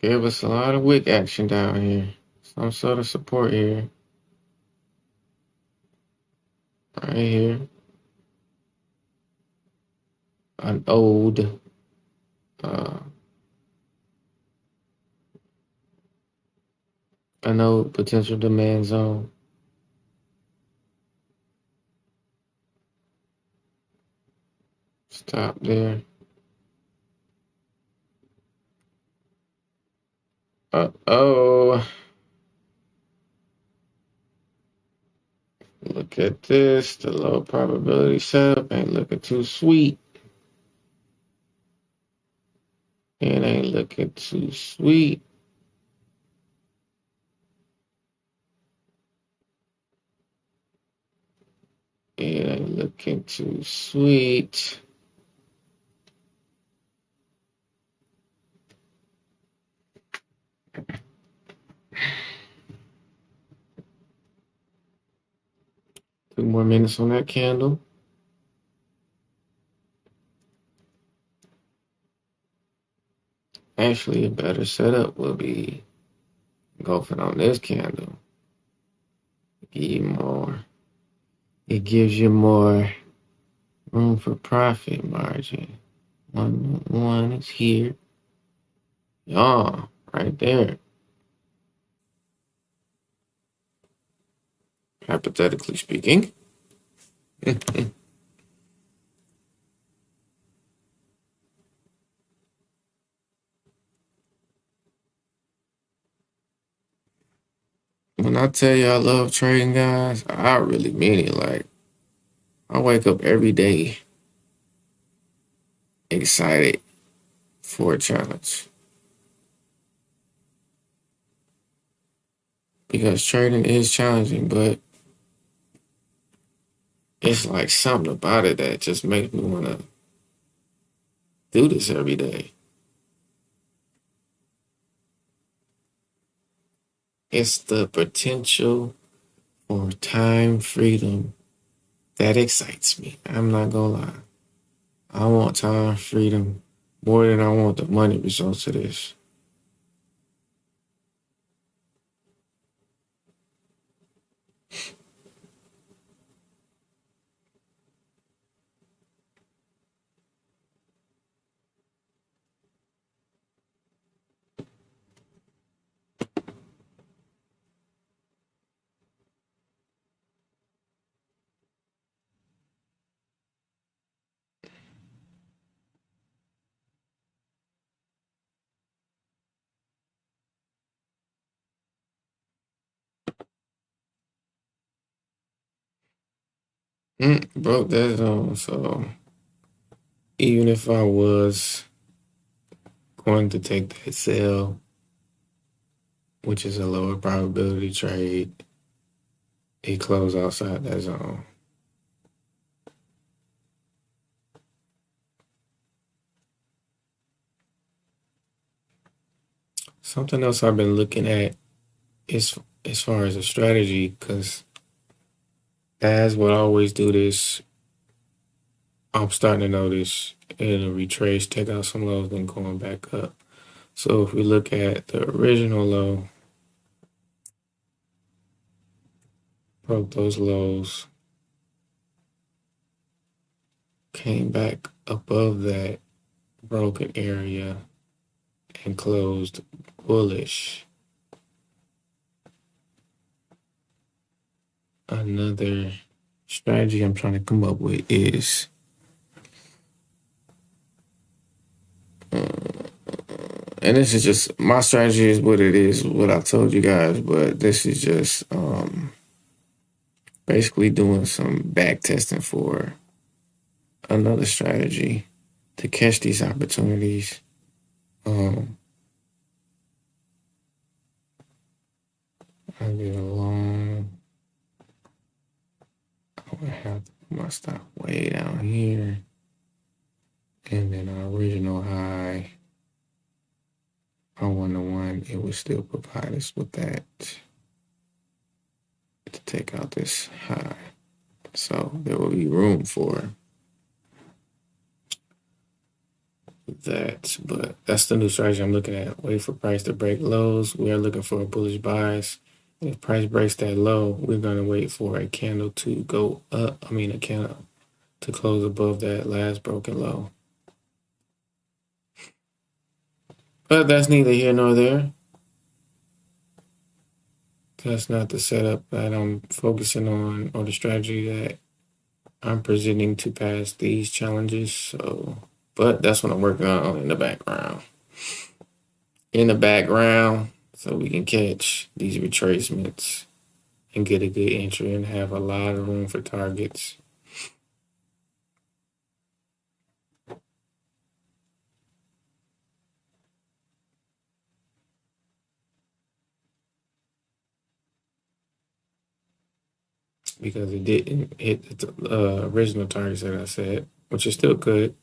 Give us a lot of wick action down here. Some sort of support here. Right here. An old uh an old potential demand zone. Stop there. Uh-oh. Look at this. The low probability setup ain't looking too sweet. It ain't looking too sweet. It ain't looking too sweet. Two more minutes on that candle. Actually, a better setup will be golfing on this candle. Give you more. It gives you more room for profit margin. One is here. Yeah, right there. Hypothetically speaking. When I tell you I love trading, guys, I really mean it. Like, I wake up every day excited for a challenge because trading is challenging, but it's like something about it that just makes me want to do this every day. It's the potential for time freedom that excites me. I'm not gonna lie. I want time freedom more than I want the money results of this. Broke that zone. So even if I was going to take that sell, which is a lower probability trade, it closed outside that zone. Something else I've been looking at is as far as a strategy, because as what I always do this, I'm starting to notice it'll retrace, take out some lows, then going back up. So if we look at the original low, broke those lows, came back above that broken area and closed bullish. Another strategy I'm trying to come up with is and this is just my strategy is what it is, what I told you guys, but this is just basically doing some back testing for another strategy to catch these opportunities. I get a long. I would have to put my stop way down here, and then our original high on 1-to-1, it would still provide us with that to take out this high. So there will be room for that, but that's the new strategy I'm looking at. Wait for price to break lows. We are looking for a bullish bias. If price breaks that low, we're going to wait for a candle to go up. A candle to close above that last broken low. But that's neither here nor there. That's not the setup that I'm focusing on or the strategy that I'm presenting to pass these challenges. So, but that's what I'm working on in the background. So we can catch these retracements and get a good entry and have a lot of room for targets. Because it didn't hit the original targets that I said, which is still good.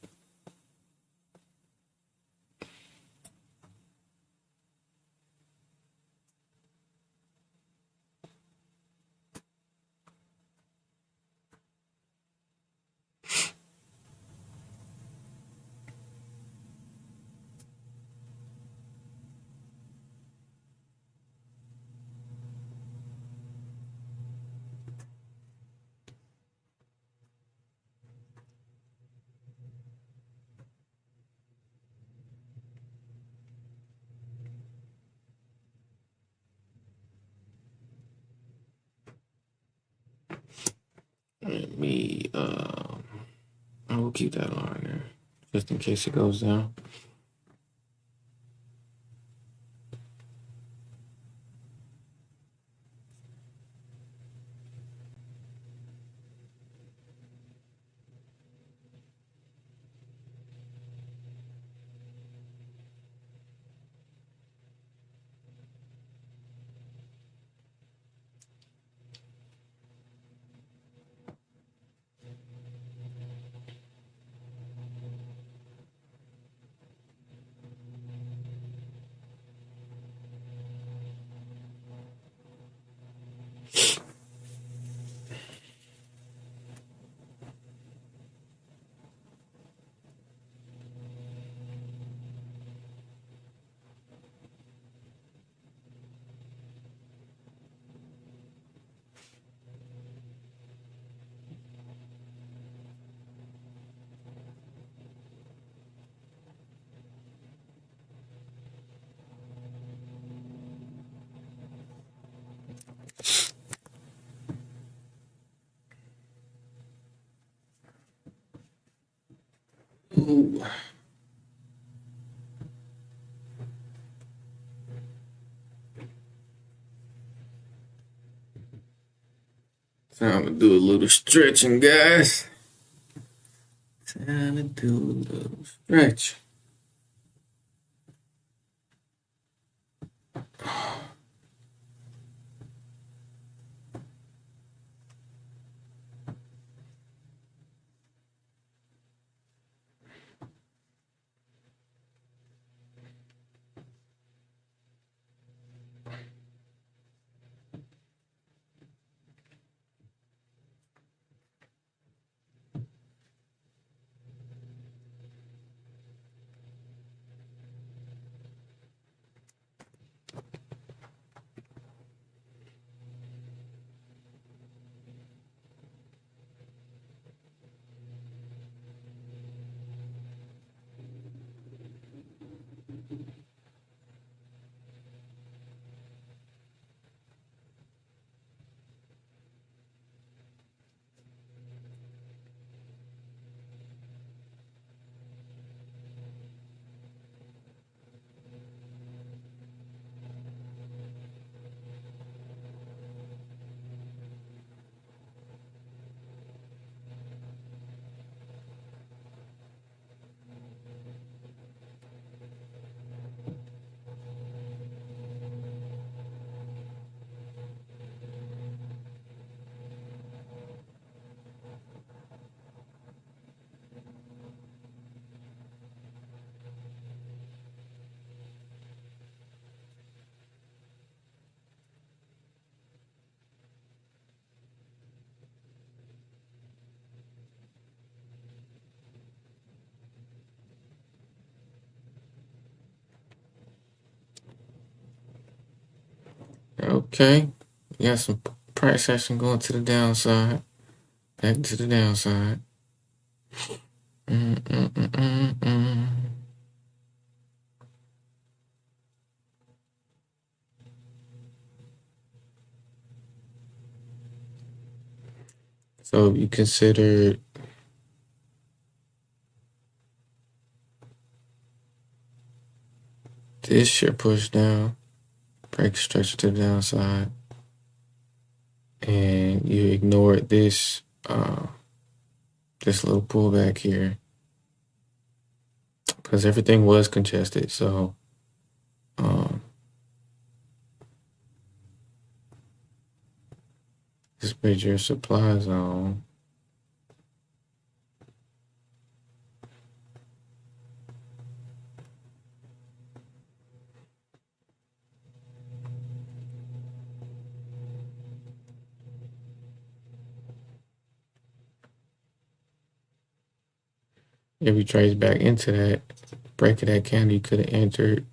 Let me, I will keep that line there just in case it goes down. Ooh. Time to do a little stretching, guys. Time to do a little stretch. Okay. We got some price action going to the downside. Back to the downside. Mm-mm-mm-mm-mm. So you consider this shit push down, break stretch to the downside, and you ignored this little pullback here because everything was congested. So this major supply zone. If you trace back into that break of that candle, you could have entered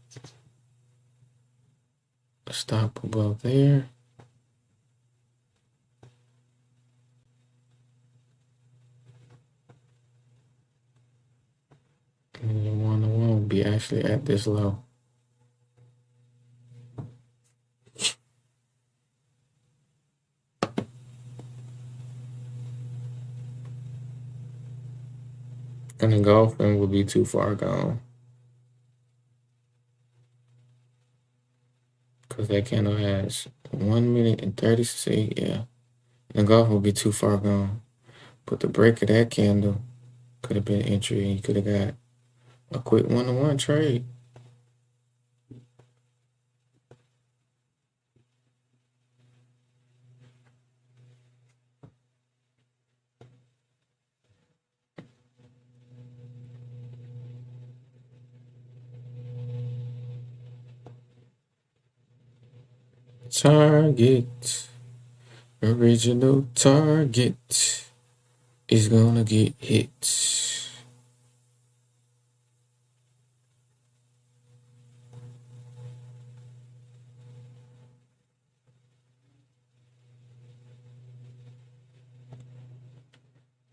a stop above there. And your 101 will be actually at this low. And the golfing would be too far gone. Because that candle has 1 minute and 30 seconds. Yeah. The golf will be too far gone. But the break of that candle could have been entry and you could have got a quick 1-to-1 trade. Target. Original target is gonna get hit.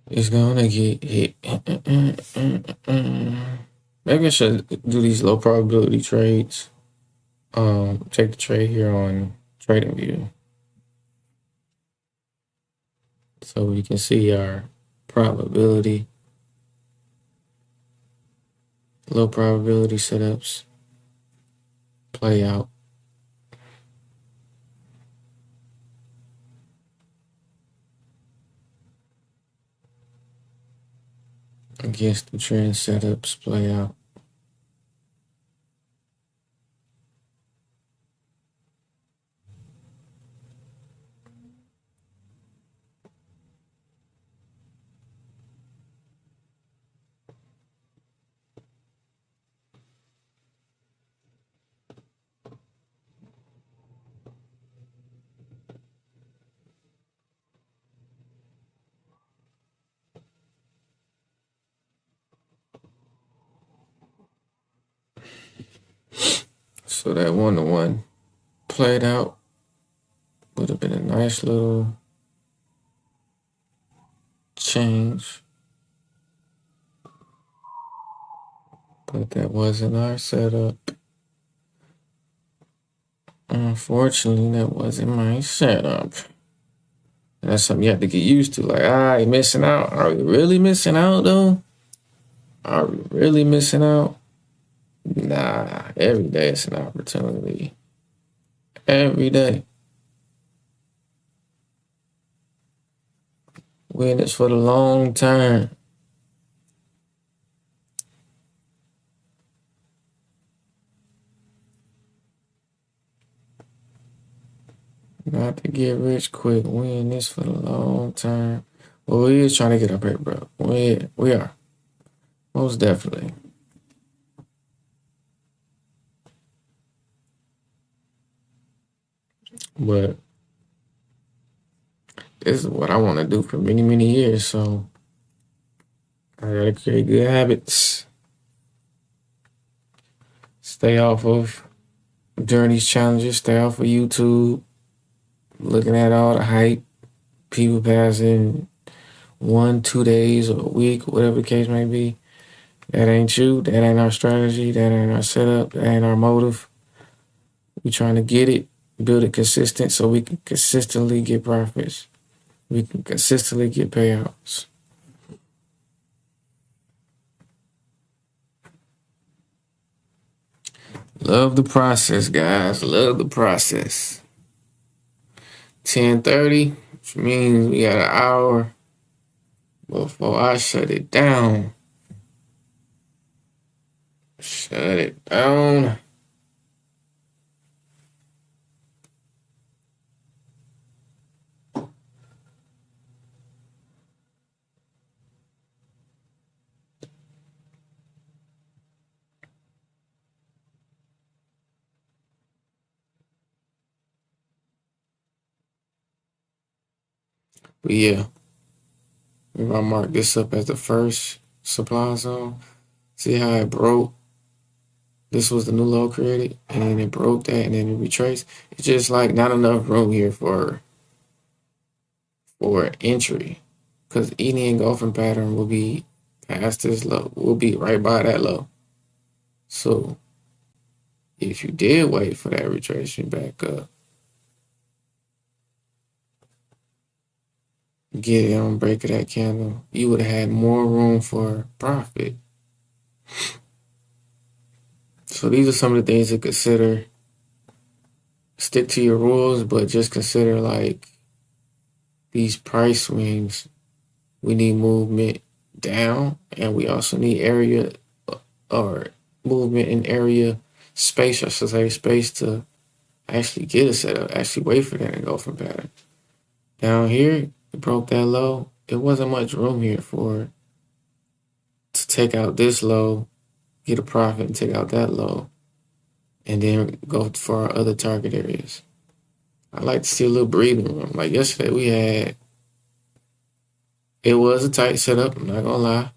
It's gonna get hit. Maybe I should do these low probability trades. Take the trade here on Trading View. So we can see our probability, low probability setups play out. against the trend setups play out. So that 1-to-1 played out. Would have been a nice little change. But that wasn't our setup. Unfortunately, that wasn't my setup. And that's something you have to get used to. Like, you missing out? Are we really missing out, though? Are we really missing out? Nah, every day it's an opportunity. Every day. We're in this for the long term. Not to get rich quick. We in this for the long term. Well, we is trying to get up here, bro. We are. Most definitely. But this is what I want to do for many, many years. So I gotta create good habits. Stay off of during these challenges. Stay off of YouTube. Looking at all the hype. People passing 1-2 days or a week, whatever the case may be. That ain't you. That ain't our strategy. That ain't our setup. That ain't our motive. We trying to get it, build it consistent so we can consistently get profits. We can consistently get payouts. Love the process, guys. Love the process. 10:30, which means we got an hour before I shut it down. Shut it down. But yeah, we're gonna mark this up as the first supply zone. See how it broke? This was the new low created, and then it broke that, and then it retraced. It's just like not enough room here for entry, because any engulfing pattern will be past this low. Will be right by that low. So if you did wait for that retracement back up, get it on break of that candle, you would have had more room for profit. So these are some of the things to consider. Stick to your rules, but just consider like these price swings. We need movement down, and we also need area or movement in area space, I should say, space to actually get a setup, actually wait for that engulfing pattern. Down here, it broke that low. There wasn't much room here for to take out this low, get a profit, and take out that low, and then go for our other target areas. I like to see a little breathing room. Like yesterday, it was a tight setup, I'm not gonna lie.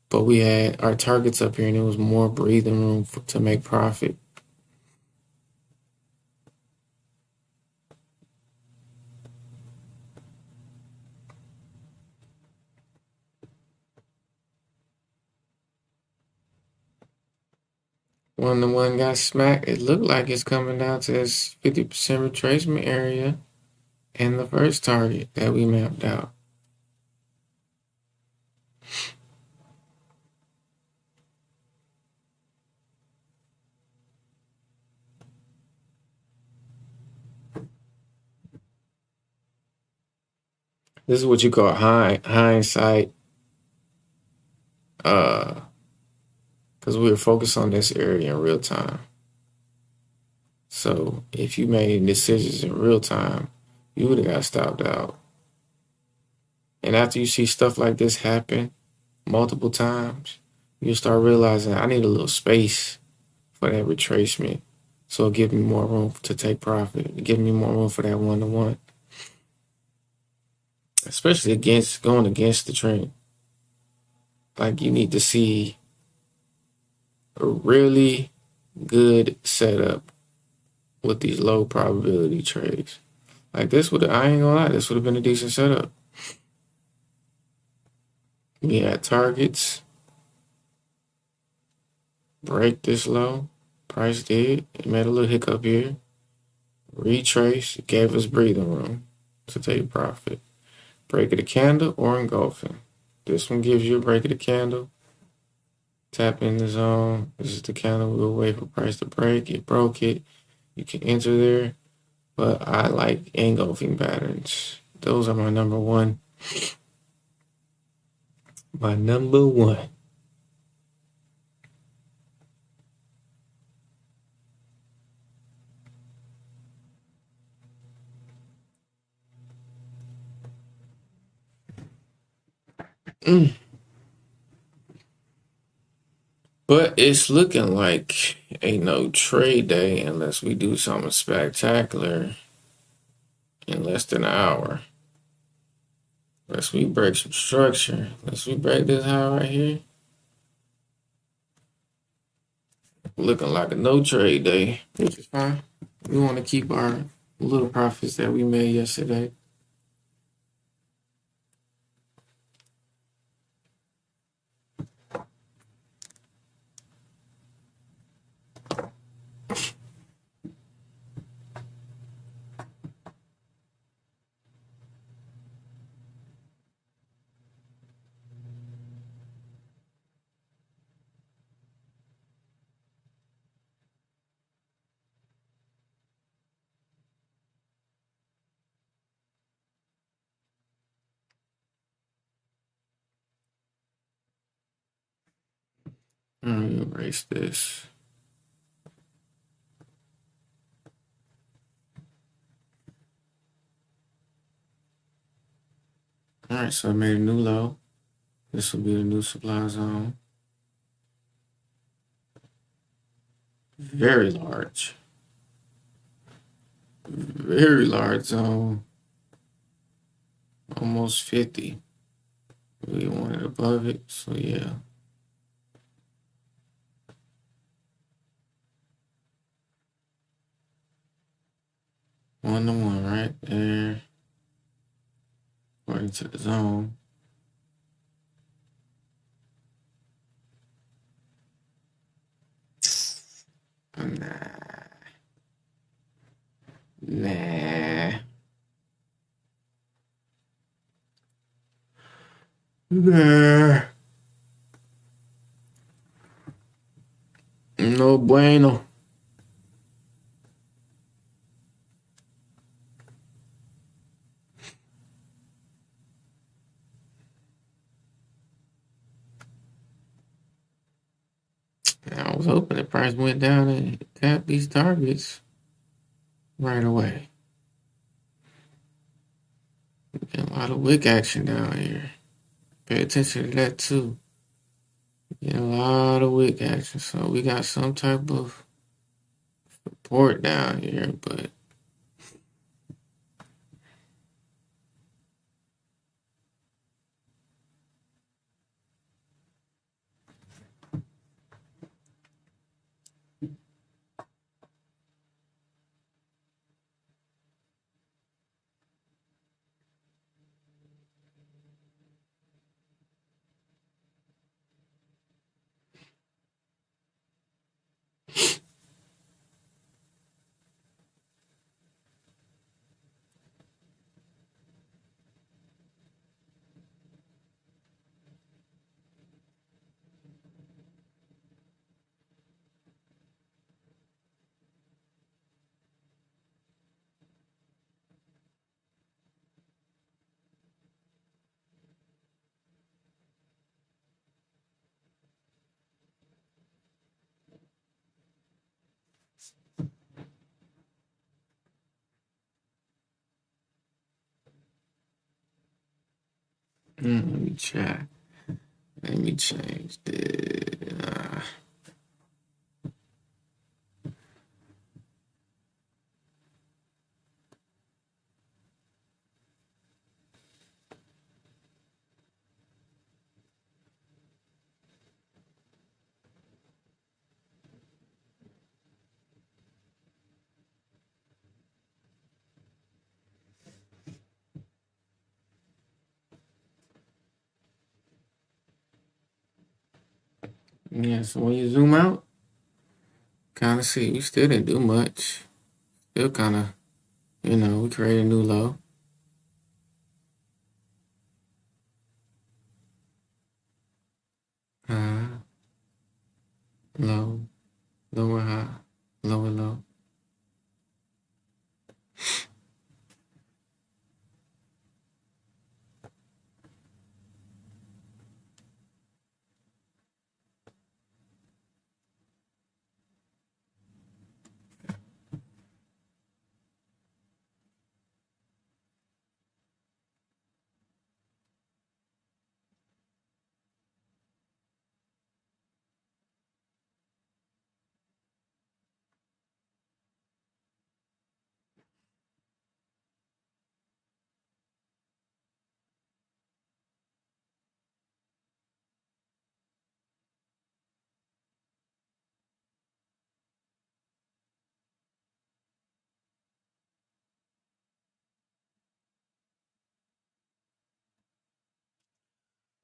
But we had our targets up here, and there was more breathing room to make profit. When the one got smacked, it looked like it's coming down to this 50% retracement area and the first target that we mapped out. This is what you call hindsight Because we were focused on this area in real time. So if you made decisions in real time, you would have got stopped out. And after you see stuff like this happen multiple times, you start realizing I need a little space for that retracement. So it gives me more room to take profit. It gives me more room for that one-to-one. Especially going against the trend. Like you need to see a really good setup with these low probability trades. Like this I ain't gonna lie, this would have been a decent setup. We had targets, break this low, price did, it made a little hiccup here, retrace, it gave us breathing room to take profit. Break of the candle or engulfing. This one gives you a break of the candle. Tap in the zone. This is the candle. We'll wait for price to break. It broke it. You can enter there. But I like engulfing patterns. Those are my number one. My number one. But it's looking like ain't no trade day unless we do something spectacular in less than an hour. Unless we break some structure. Unless we break this high right here. Looking like a no trade day, which is fine. We want to keep our little profits that we made yesterday. Let me erase this. All right, so I made a new low. This will be the new supply zone. Very large. Very large zone. Almost 50. We want it above it, so yeah. One-to-one right there. According to the zone. Nah. Nah. Nah. No bueno. I was hoping the price went down and tapped these targets right away. Get a lot of wick action down here. Pay attention to that too. Get a lot of wick action. So we got some type of support down here, but Let me try. Let me change this. Yeah, so when you zoom out, kind of see we still didn't do much. Still kind of, we created a new low. High, low, lower high, lower low.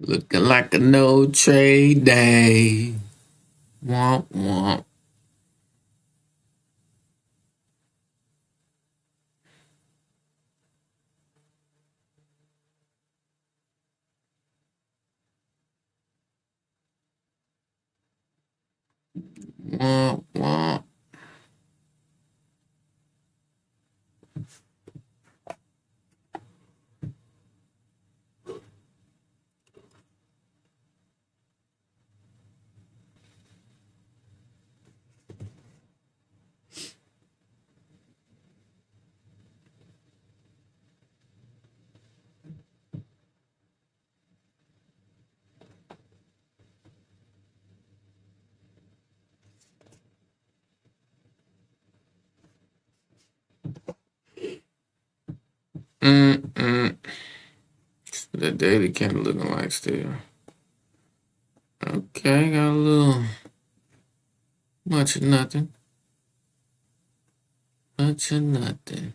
Looking like a no trade day. Womp womp. Womp womp. Mm-mm. The daily candle looking like still. Okay, got a little much of nothing. Much of nothing.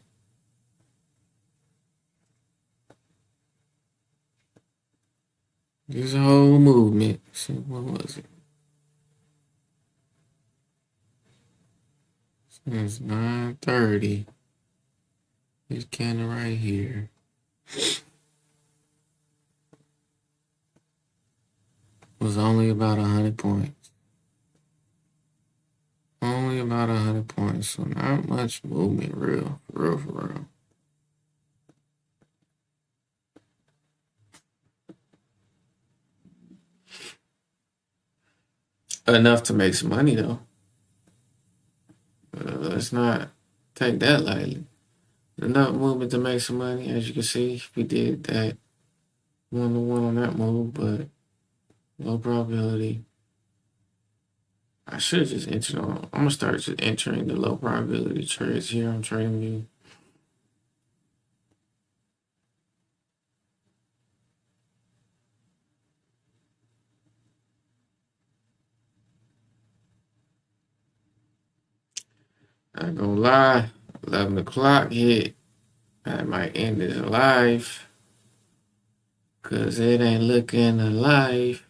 This whole movement. So what was it? It's 9:30. This candle right here was only about 100 points. Only about 100 points. So not much movement, real. For real, for real. Enough to make some money though. Let's not take that lightly. Enough movement to make some money. As you can see, we did that 1-to-1 on that move, but low probability. I should just enter on. I'm gonna start just entering the low probability trades here on TradingView. Not gonna lie, 11 o'clock hit. I might end this live because it ain't looking alive.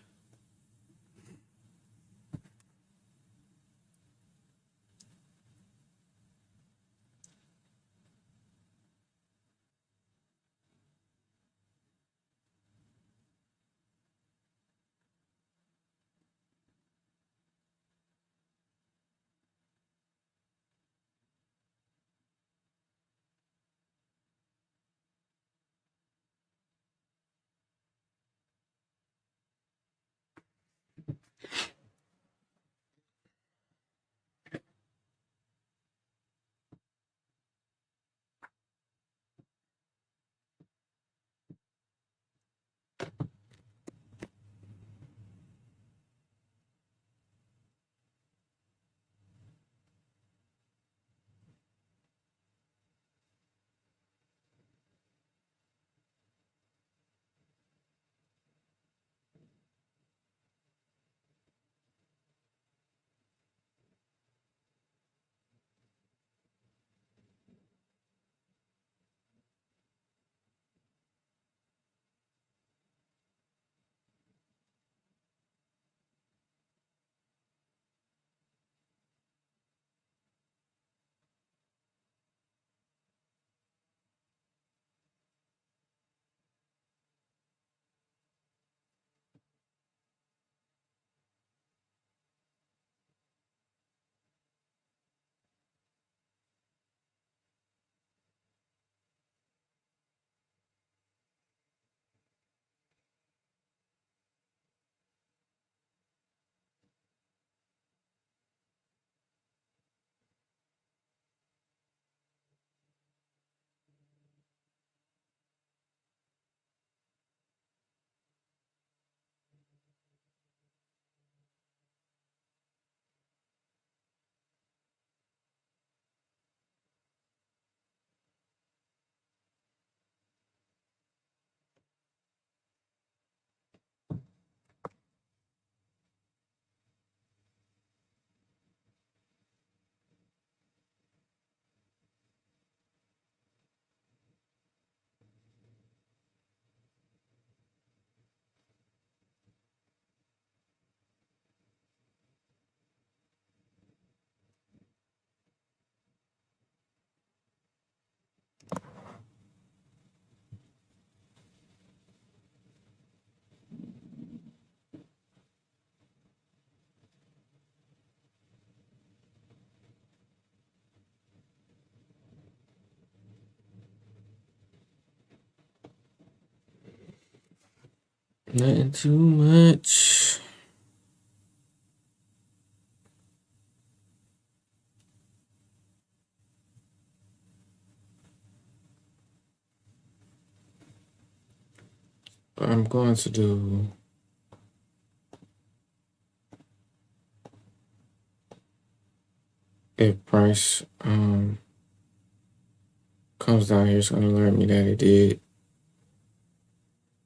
Nothing too much. I'm going to do if price comes down here, it's going to alert me that it did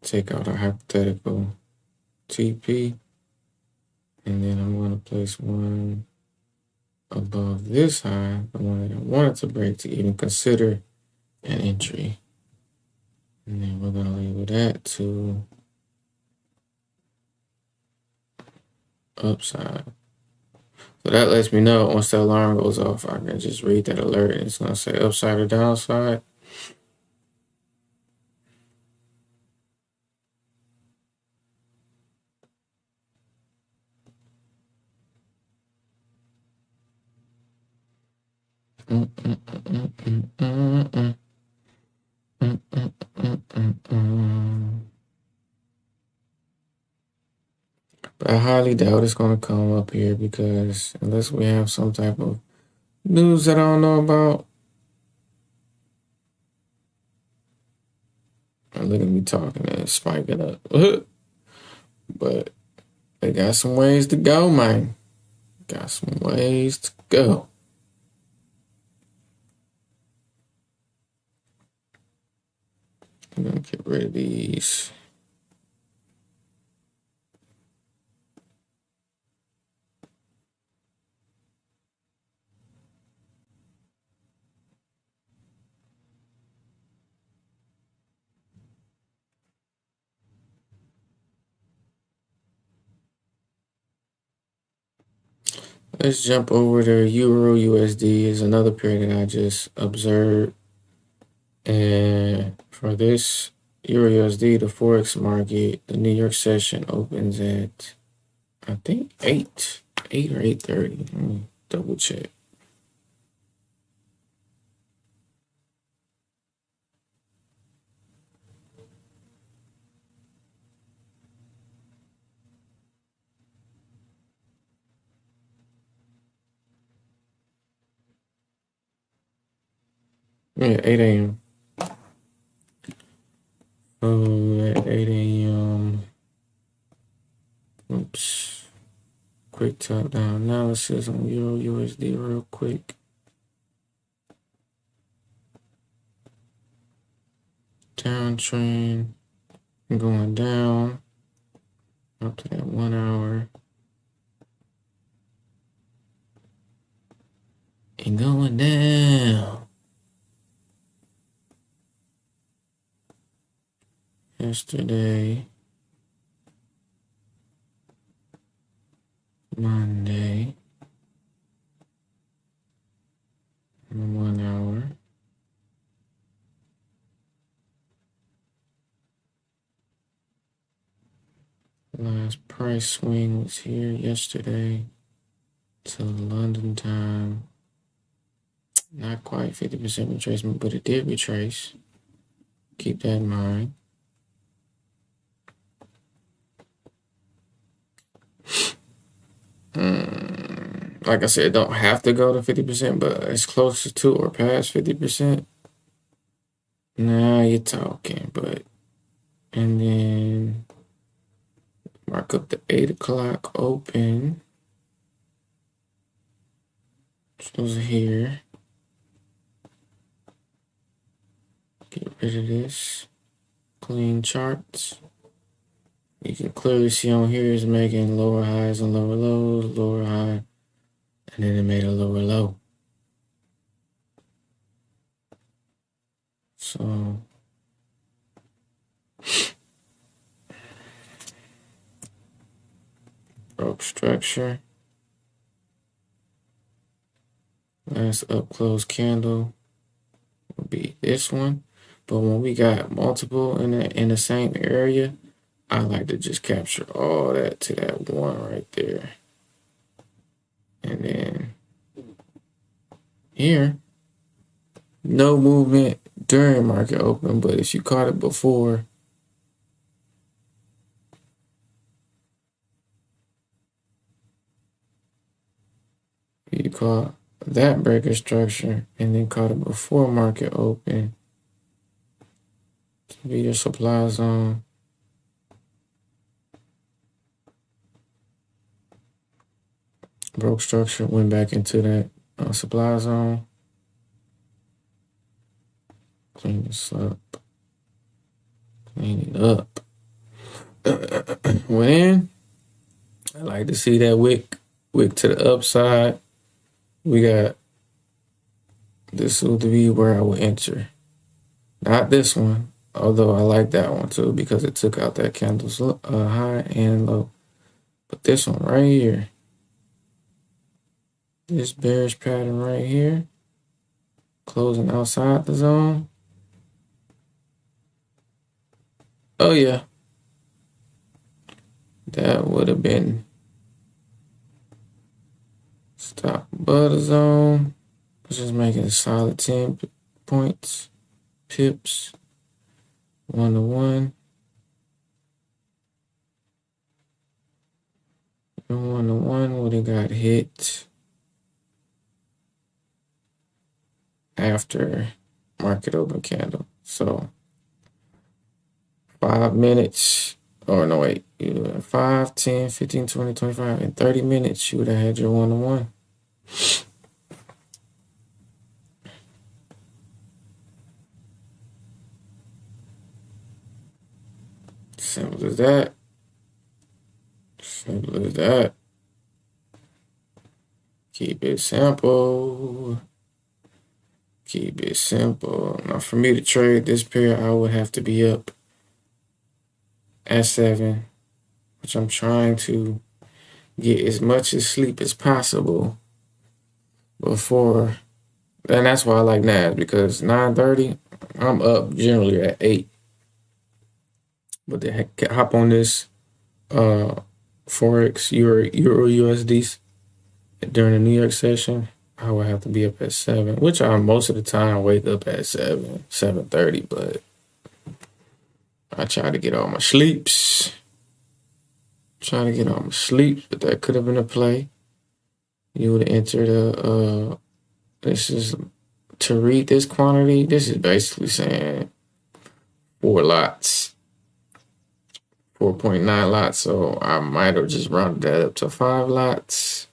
take out a hypothetical TP, and then I'm going to place one above this high, the one that I wanted to break to even consider an entry. And then we're going to label that to upside. So that lets me know once the alarm goes off, I can just read that alert and it's going to say upside or downside. But I highly doubt it's going to come up here because unless we have some type of news that I don't know about. And look at me talking and spiking up. But they got some ways to go, man. Got some ways to go. I'm going to get rid of these. Let's jump over to Euro USD is another pair that I just observed. And for this Euro USD, the Forex market, the New York session opens at, I think, 8 or 8:30. Let me double check. Yeah, 8 a.m. At 8 a.m. Oops. Quick top down analysis on Euro USD real quick. Downtrend going down up to that 1 hour. And going down. Yesterday, Monday, 1 hour. Last price swing was here yesterday till London time. Not quite 50% retracement, but it did retrace. Keep that in mind. Like I said, it don't have to go to 50%, but it's closer to or past 50%. Now you're talking, but and then mark up the 8 o'clock open. Those are here. Get rid of this. Clean charts. You can clearly see on here is making lower highs and lower lows, lower high, and then it made a lower low. So broke structure. Last up close candle will be this one. But when we got multiple in the same area, I like to just capture all that to that one right there. And then here, no movement during market open, but if you caught it before, You caught that breaker structure and then caught it before market open to be your supply zone. Broke structure, went back into that supply zone. Clean this up. Clean it up. Went in. I like to see that wick to the upside. We got this will be where I will enter. Not this one, although I like that one too because it took out that candle's high and low. But this one right here, this bearish pattern right here, closing outside the zone. Oh yeah, that would have been stop above the zone. Just making a solid 10 points, pips, 1-to-1. And 1-to-1 would have got hit after market open candle. So 5 minutes, or no wait, 5, 10, 15, 20, 25, in 30 minutes, you would have had your 1-to-1. Simple as that. Simple as that. Keep it simple. Keep it simple. Now, for me to trade this pair, I would have to be up at 7, which I'm trying to get as much as sleep as possible before. And that's why I like NAS, because 9:30, I'm up generally at 8. But to hop on this Forex Euro USD during the New York session, I would have to be up at 7, which I most of the time wake up at 7:30, but I try to get all my sleeps. Trying to get all my sleeps, but that could have been a play. You would have entered this is to read this quantity. This is basically saying 4 lots, 4.9 lots. So I might have just rounded that up to 5 lots.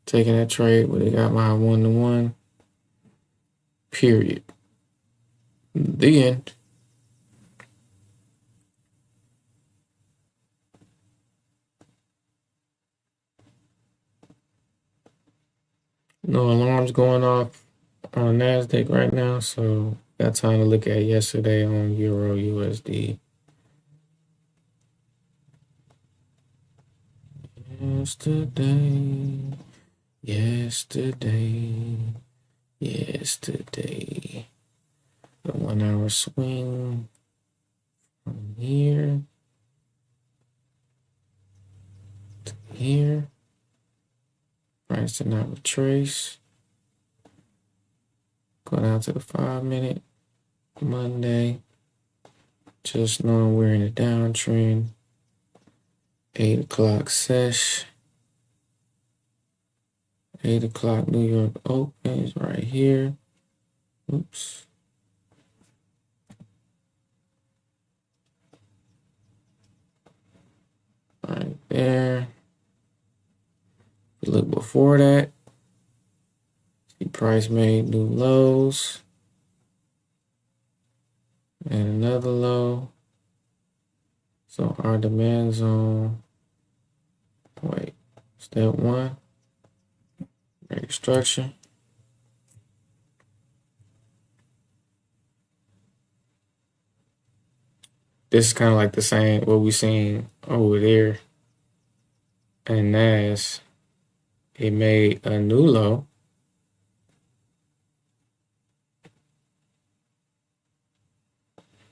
Taking that trade, but it got my 1-to-1. Period. The end. No alarms going off on NASDAQ right now, so got time to look at yesterday on Euro USD. Yesterday. The 1 hour swing from here to here. Price did not retrace. Go down to the 5-minute. Monday. Just knowing we're in a downtrend. 8 o'clock sesh. 8 o'clock New York opens right here. Oops. Right there. Look before that. See price made new lows. And another low. So our demand zone. Wait, step 1. Break structure. This is kind of like the same what we seen over there. And NAS, it made a new low.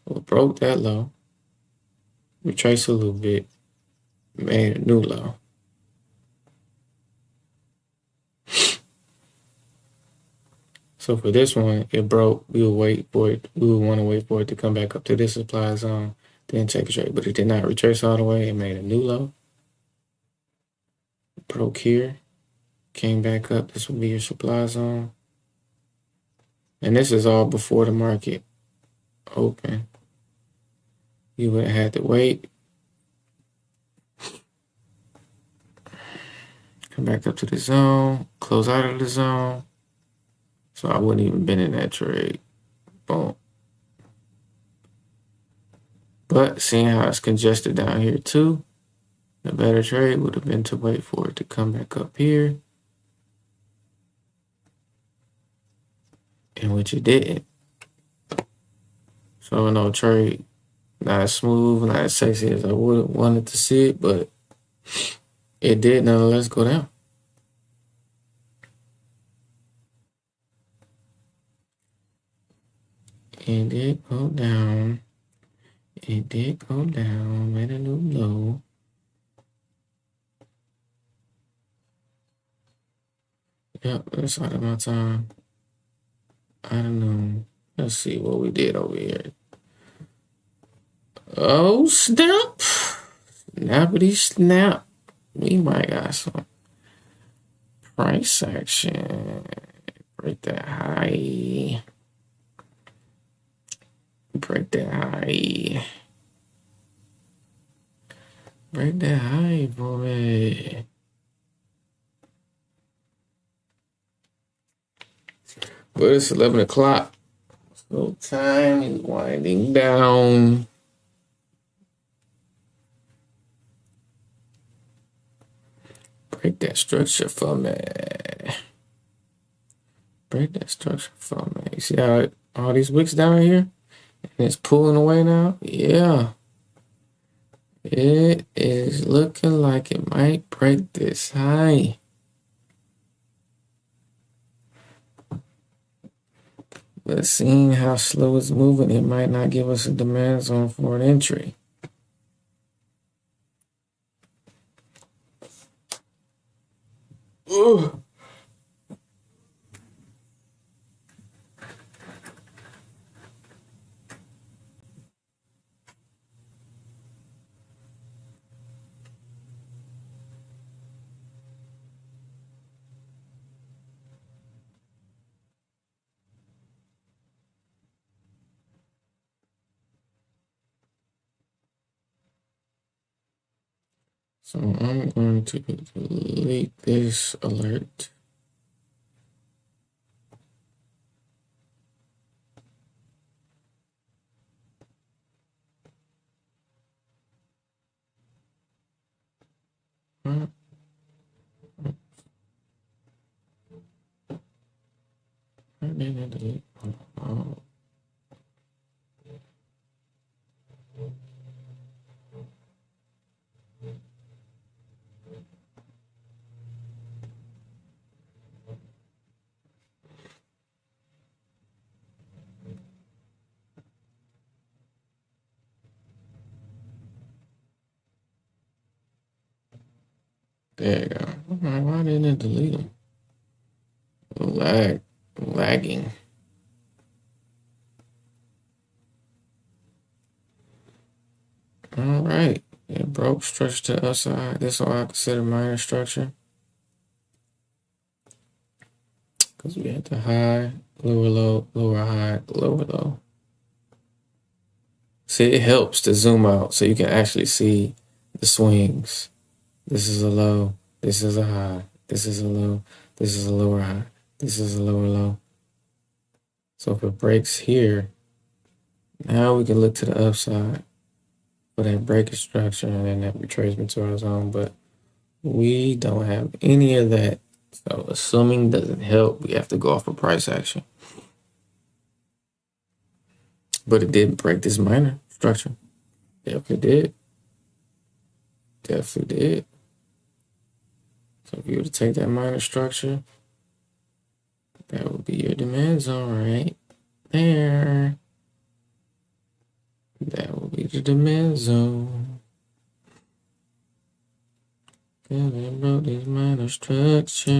Well, broke that low. Retraced a little bit. Made a new low. So for this one, it broke. We will wait for it. We would want to wait for it to come back up to this supply zone, then take a trade. But it did not retrace all the way. It made a new low. Broke here. came back up. This would be your supply zone. And this is all before the market open. You would have had to wait. Come back up to the zone. Close out of the zone. So I wouldn't even been in that trade. Boom. But seeing how it's congested down here too, the better trade would have been to wait for it to come back up here. In which it didn't. So no trade. Not as smooth, not as sexy as I would have wanted to see it, but it did nonetheless go down. It did go down. It did go down. Made a new low. Yep, that's out of my time. I don't know. Let's see what we did over here. Oh, snap. Snappity snap. We might got some price action. Break that high. Break that high. Break that high for me. But it's 11 o'clock. So time is winding down. Break that structure for me. Break that structure for me. You see how all these wicks down here? And it's pulling away now? Yeah. It is looking like it might break this high. But seeing how slow it's moving, it might not give us a demand zone for an entry. Ooh. So I'm going to delete this alert. Oh. There you go. Why didn't it delete them? Lagging. All right. It broke structure to the upside. This is what I consider minor structure. Because we had the high, lower low, lower high, lower low. See, it helps to zoom out so you can actually see the swings. This is a low. This is a high. This is a low. This is a lower high. This is a lower low. So if it breaks here, now we can look to the upside for that breaking structure and then that retracement to our zone. But we don't have any of that. So assuming doesn't help, we have to go off of price action. But it didn't break this minor structure. Definitely did. Definitely did. So if you were to take that minor structure, that would be your demand zone right there. That will be the demand zone. And I wrote this minor structure.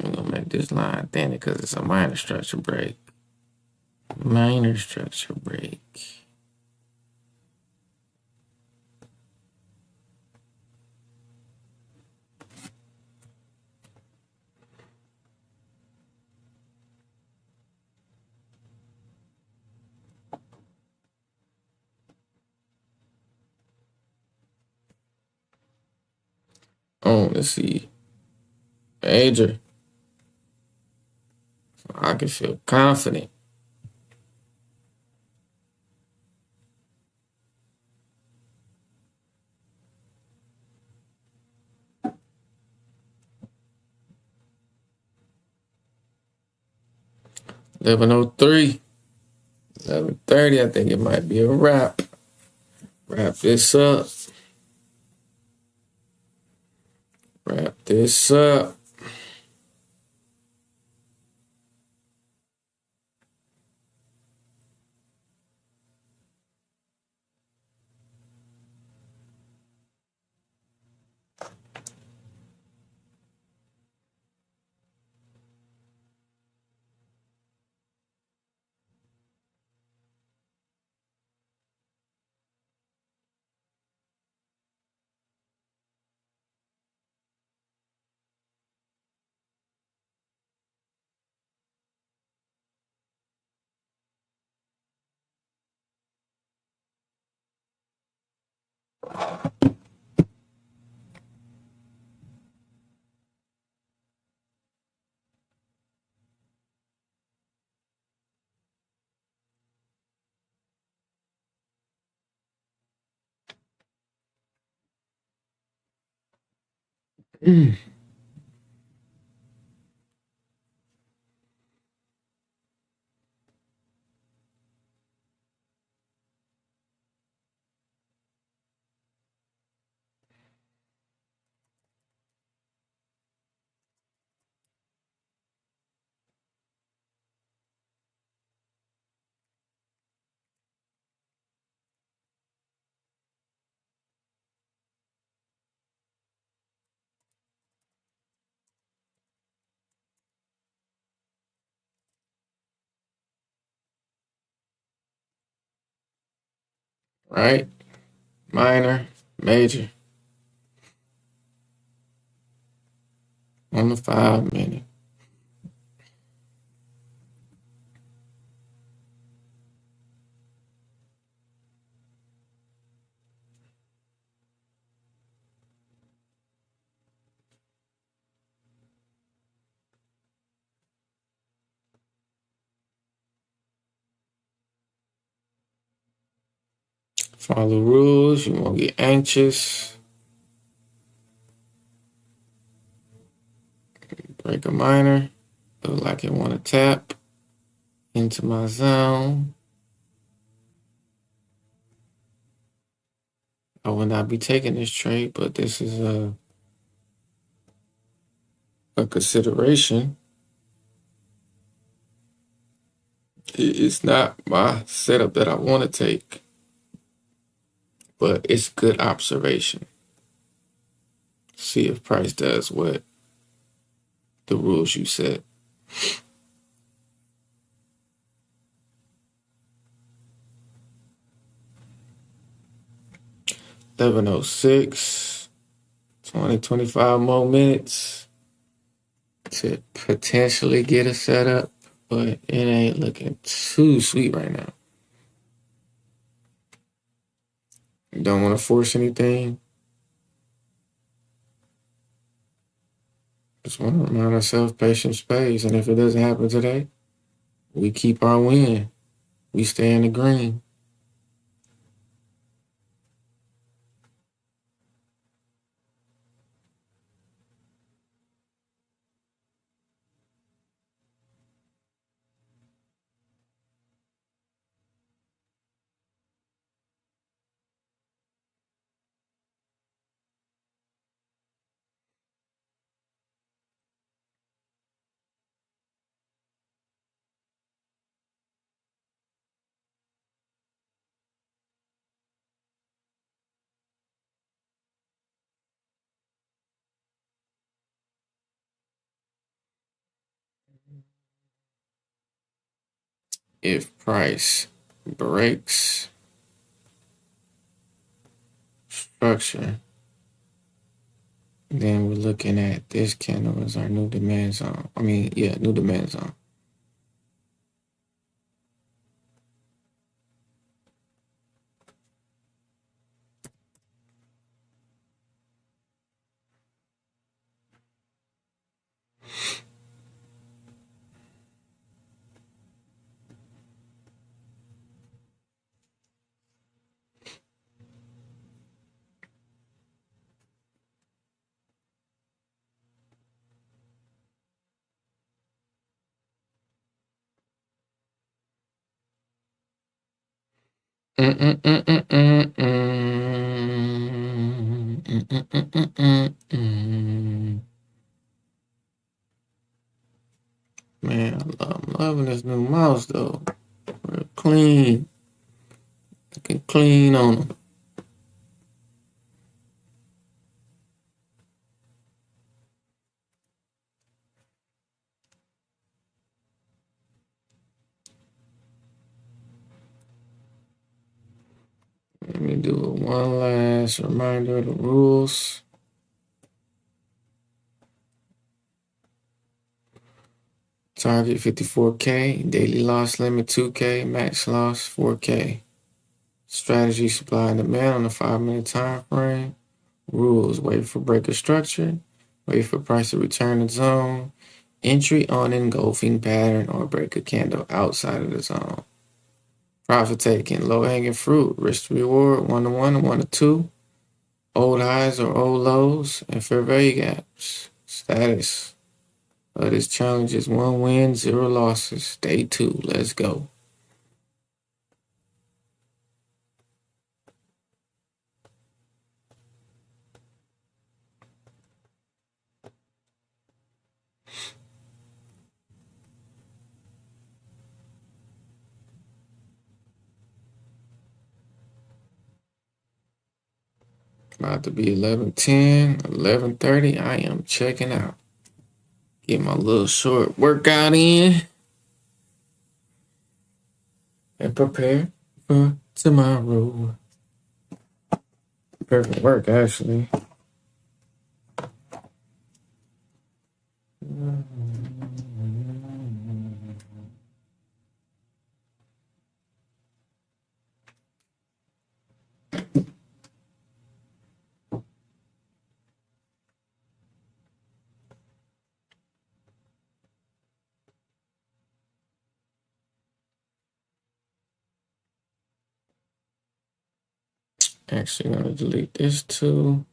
I'm gonna make this line thinner because it's a minor structure break. Minor structure break. on to see major. I can feel confident. $11:03, 11:30. I think it might be a wrap. Wrap this up. Wrap this up. Right? Minor, major. On the 5 minute. Follow rules. You won't get anxious. Break a minor. Look like it want to tap into my zone. I will not be taking this trade, but this is a consideration. It's not my setup that I want to take, but it's good observation. See if price does what the rules you set. $11:06, 25 more minutes to potentially get a setup, but it ain't looking too sweet right now. Don't want to force anything. Just want to remind ourselves patience pays, and if it doesn't happen today, we keep our win. We stay in the green. If price breaks structure, then we're looking at this candle as our new demand zone. New demand zone. Man, I'm loving this new mouse though. Real clean. Looking clean on them. Let me do one last reminder of the rules. Target 54K, daily loss limit 2K, max loss 4K. Strategy supply and demand on a 5-minute time frame. Rules: wait for breaker structure, wait for price to return to zone, entry on engulfing pattern or break a candle outside of the zone. Profit taking, low hanging fruit, risk to reward 1 to 1 and 1 to 2, old highs or old lows, and fair value gaps. Status of this challenge is 1 win, 0 losses. Day 2, let's go. About to be 11:10, 11:30. I am checking out. Get my little short workout in and prepare for tomorrow. Prepare for work, actually. Actually, gonna delete this too.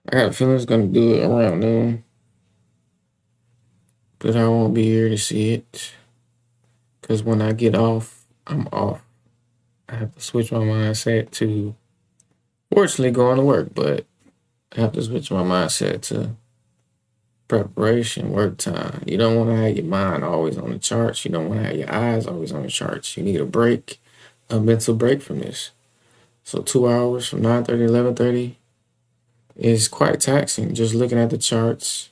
I got a feeling it's gonna do it around noon, but I won't be here to see it. Cause when I get off, I'm off. I have to switch my mindset to, fortunately, going to work, but I have to switch my mindset to preparation, work time. You don't want to have your mind always on the charts. You don't want to have your eyes always on the charts. You need a break, a mental break from this. So 2 hours from 9:30 to 11:30 is quite taxing just looking at the charts.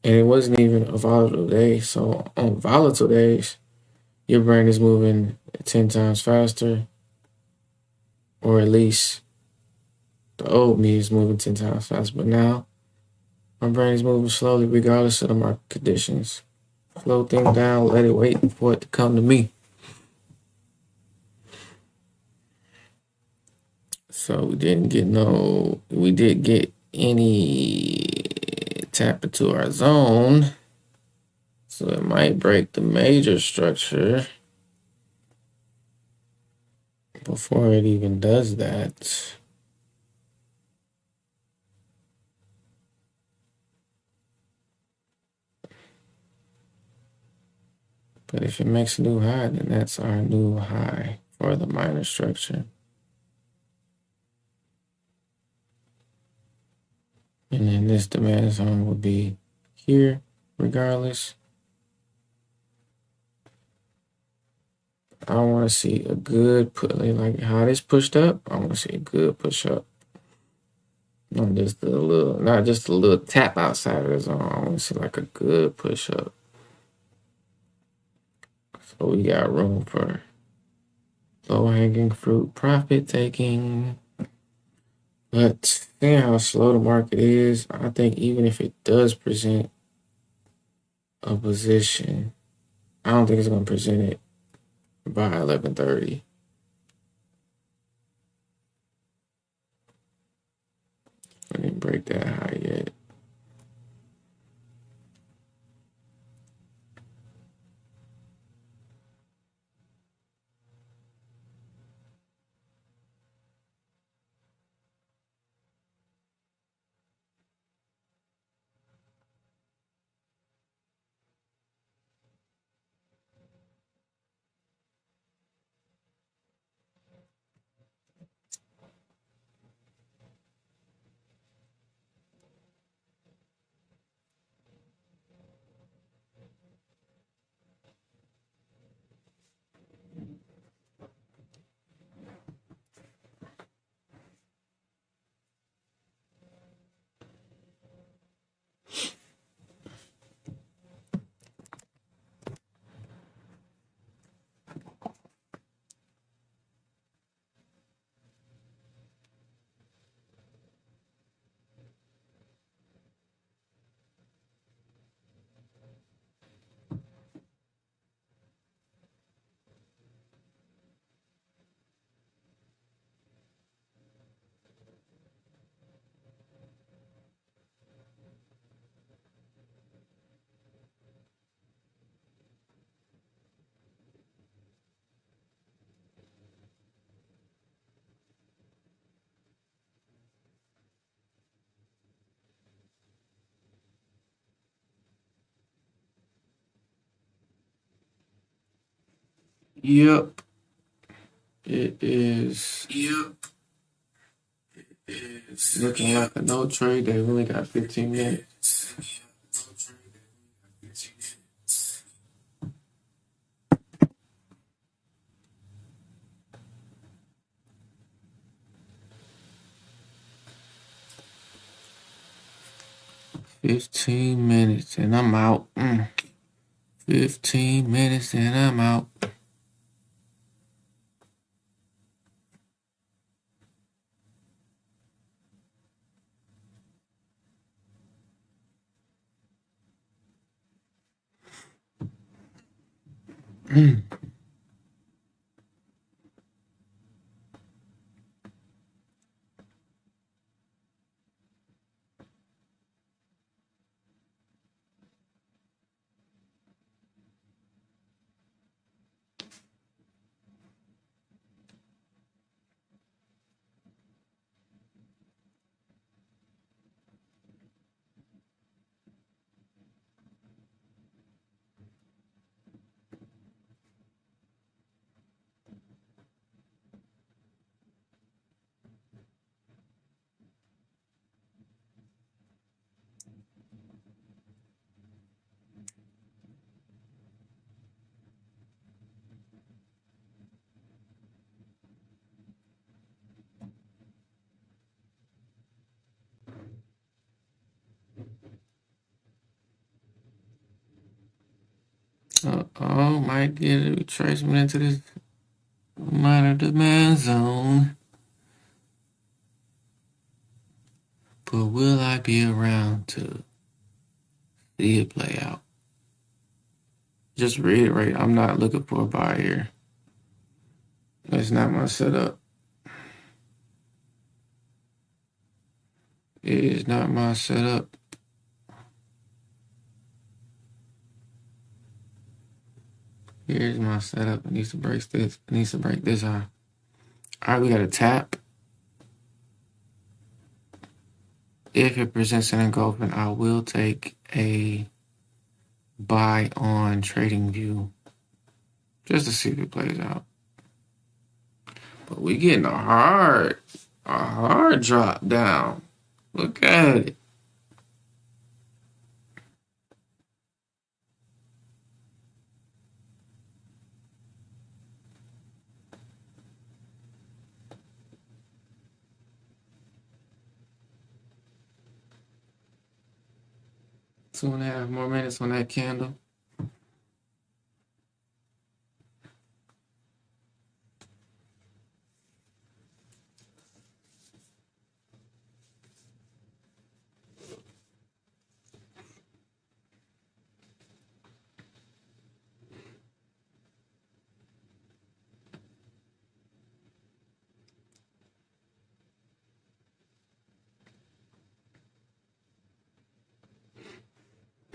And it wasn't even a volatile day. So on volatile days, your brain is moving 10 times faster, or at least the old me is moving 10 times faster. But now my brain is moving slowly regardless of the market conditions. Slow things down, let it wait for it to come to me. So we did get any tap into our zone. So it might break the major structure before it even does that. But if it makes a new high, then that's our new high for the minor structure. And then this demand zone will be here regardless. I want to see a good put, like how this pushed up. I want to see a good push up. Not just a little tap outside of the zone. I want to see like a good push up. So we got room for low hanging fruit profit taking. But seeing how slow the market is, I think even if it does present a position, I don't think it's going to present it by 11:30. I didn't break that high yet. Yep, it is. Yep, it's looking like a no trade. They only got 15 minutes. 15 minutes and I'm out. 15 minutes and I'm out. Oh, might get a retracement into this minor demand zone. But will I be around to see it play out? Just reiterate, I'm not looking for a buy here. That's not my setup. It is not my setup. Here's my setup. It needs to break this. It needs to break this high. All right, we got a tap. If it presents an engulfing, I will take a buy on TradingView just to see if it plays out. But we getting a hard drop down. Look at it. Two and a half more minutes on that candle.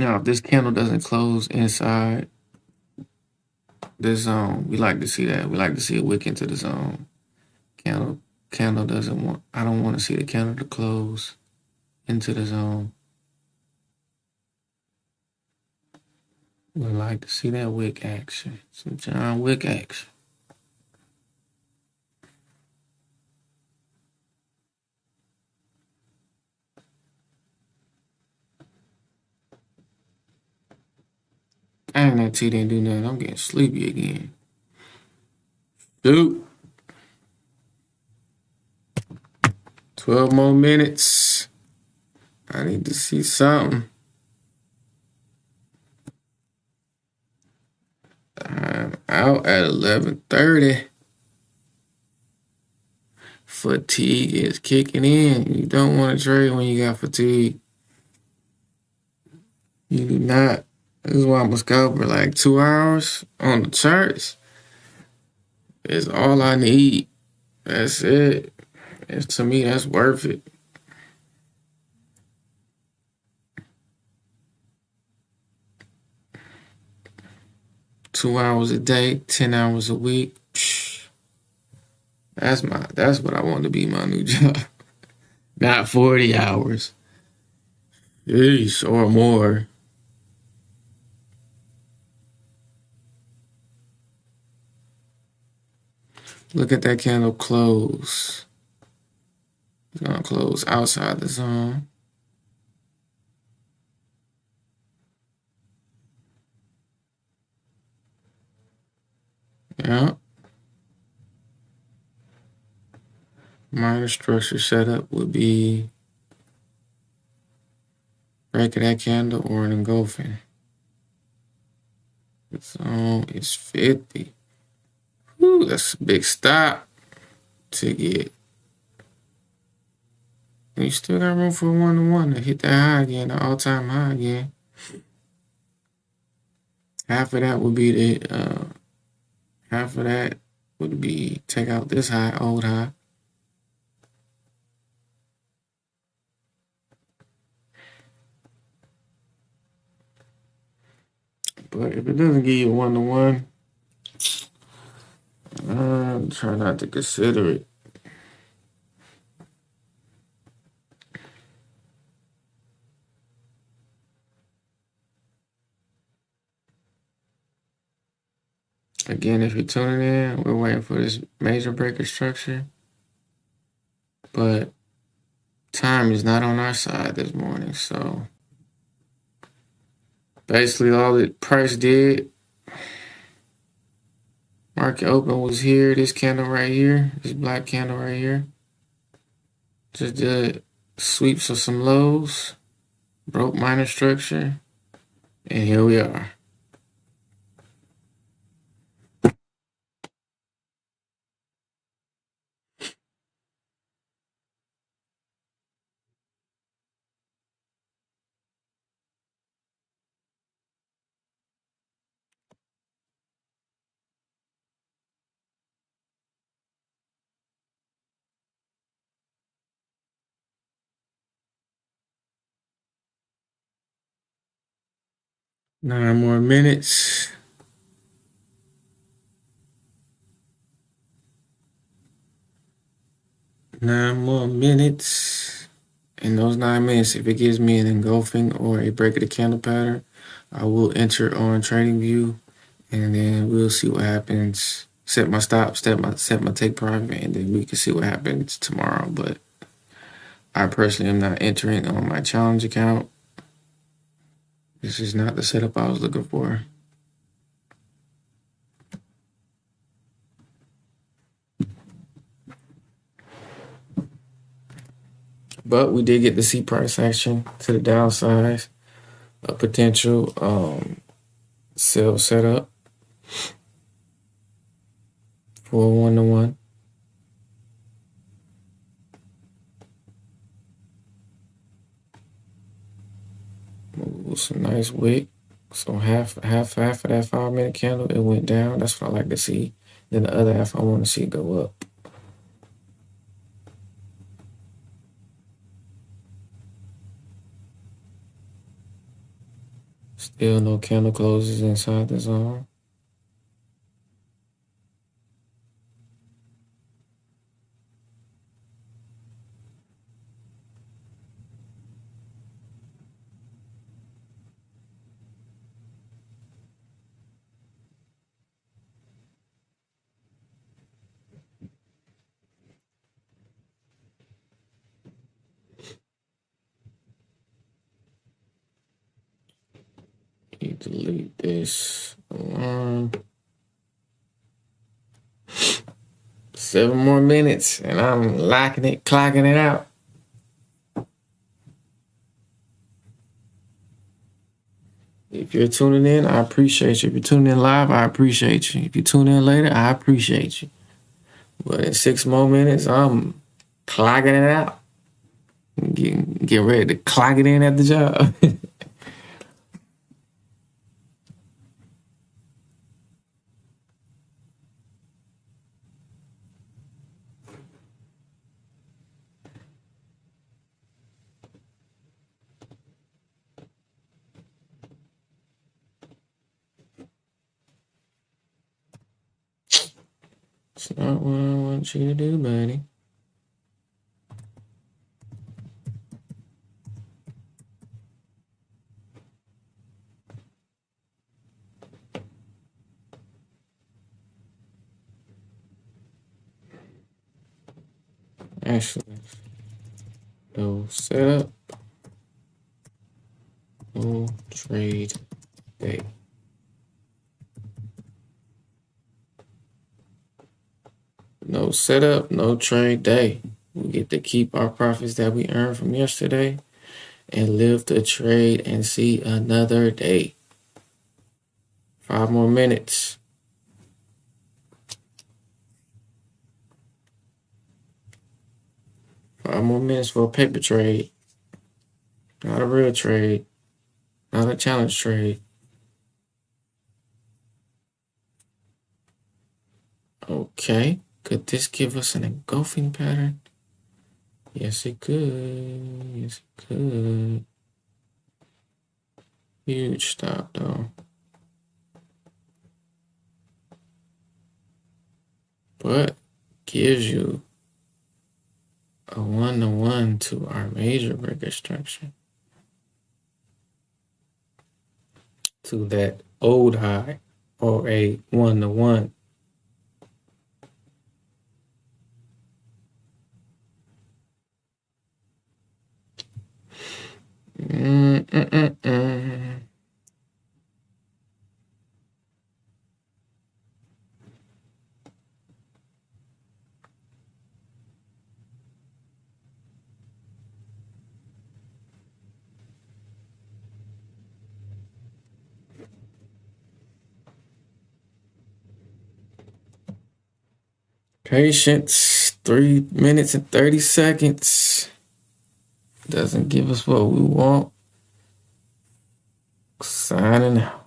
Now, if this candle doesn't close inside this zone, we like to see that. We like to see a wick into the zone. Candle doesn't want. I don't want to see the candle to close into the zone. We like to see that wick action. Some John Wick action. Dang, that T didn't do nothing. I'm getting sleepy again. Dude. 12 more minutes. I need to see something. I'm out at 11:30. Fatigue is kicking in. You don't want to trade when you got fatigue. You do not. This is why I'm a scalper. Like 2 hours on the charts is all I need. That's it. To me, that's worth it. $2 a day, 10 hours a week. That's what I want to be my new job. Not 40 hours. Yeesh, or more. Look at that candle close. It's gonna close outside the zone. Yeah. Minor structure setup would be breaking that candle or an engulfing. The zone is 50. Whew, that's a big stop to get. And you still got room for a 1-to-1 to hit that high again, the all-time high again. Half of that would be take out this high, old high. But if it doesn't give you a 1-to-1, try not to consider it. Again, if you're tuning in, we're waiting for this major breaker structure. But time is not on our side this morning. So basically all the price did, market open was here, this candle right here, this black candle right here. Just did sweeps of some lows, broke minor structure, and here we are. Nine more minutes. Nine more minutes. In those 9 minutes, if it gives me an engulfing or a break of the candle pattern, I will enter on TradingView, and then we'll see what happens. Set my stop, set my take profit, and then we can see what happens tomorrow. But I personally am not entering on my challenge account. This is not the setup I was looking for. But we did get the C price action to the downside, a potential sell setup for a 1-to-1. With some nice wick. So half of that 5-minute candle, it went down. That's what I like to see. Then the other half I want to see go up. Still no candle closes inside the zone. You delete this alarm. 7 more minutes, and I'm clocking it out. If you're tuning in, I appreciate you. If you're tuning in live, I appreciate you. If you tune in later, I appreciate you. But in 6 more minutes, I'm clocking it out. Getting ready to clock it in at the job. It's not what I want you to do, buddy. Actually, no setup, no trade day. No setup, no trade day. We get to keep our profits that we earned from yesterday and live the trade and see another day. 5 more minutes. Five more minutes for a paper trade. Not a real trade. Not a challenge trade. Okay. Could this give us an engulfing pattern? Yes, it could. Yes, it could. Huge stop, though. But gives you a 1-to-1 to our major breaker structure. To that old high or a 1-to-1. Patience, 3 minutes and 30 seconds. Doesn't give us what we want. Signing out.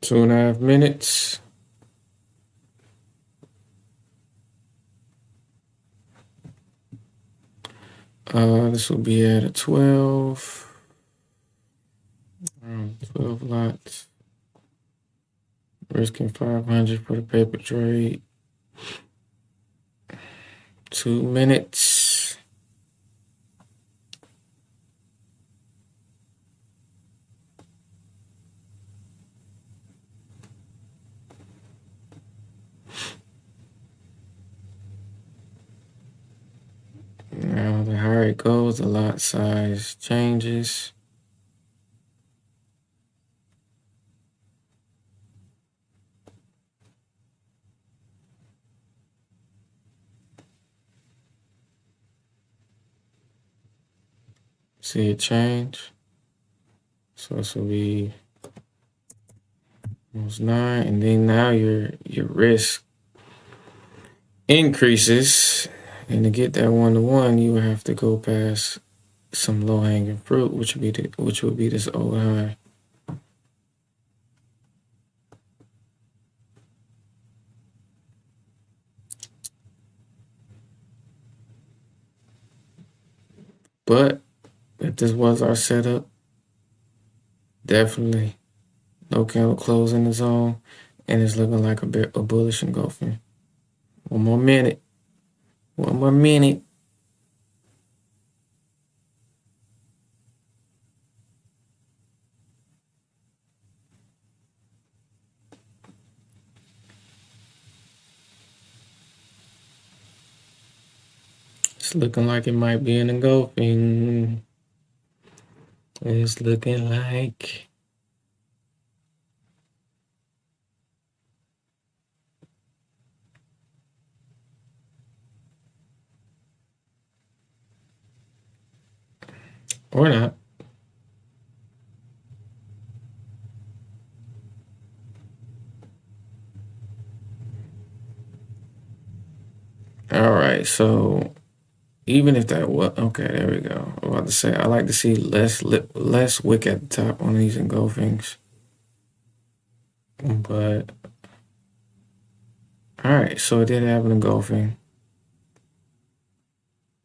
Two and a half minutes. This will be at a 12. 12 lots. Risking 500 for the paper trade. 2 minutes. Now, the higher it goes, the lot size changes. See it change. So this will be almost 9, and then now your risk increases. And to get that 1-to-1, you would have to go past some low hanging fruit, which would be this old high. But if this was our setup, definitely no candle close in the zone, and it's looking like a bullish engulfing. One more minute. One more minute. It's looking like it might be an engulfing. It's looking like. Or not. so even if that was okay, there we go. I'm about to say I like to see less wick at the top on these engulfings, but all right. So it did have an engulfing.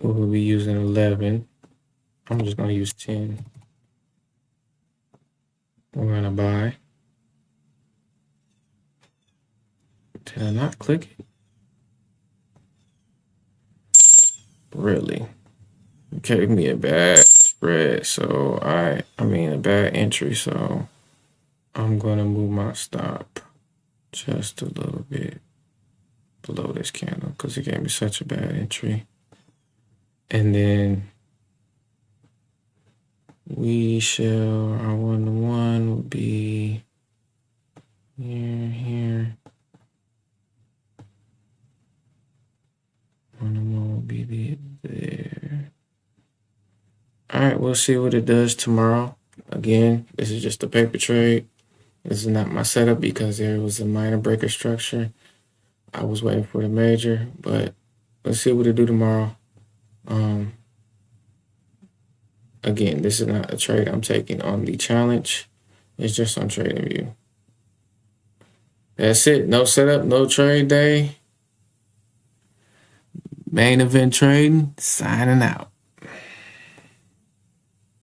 We'll be using 11. I'm just gonna use 10. We're gonna buy. Did I not click it? Really? It gave me a bad spread, so I mean a bad entry, so I'm gonna move my stop just a little bit below this candle because it gave me such a bad entry. And then we shall, our 1-to-1 will be here. 1-to-1 will be there. All right, we'll see what it does tomorrow. Again, this is just a paper trade. This is not my setup because there was a minor breaker structure. I was waiting for the major, but let's see what it do tomorrow. Again, this is not a trade I'm taking on the challenge. It's just on TradingView. That's it. No setup, no trade day. Main event trading, signing out.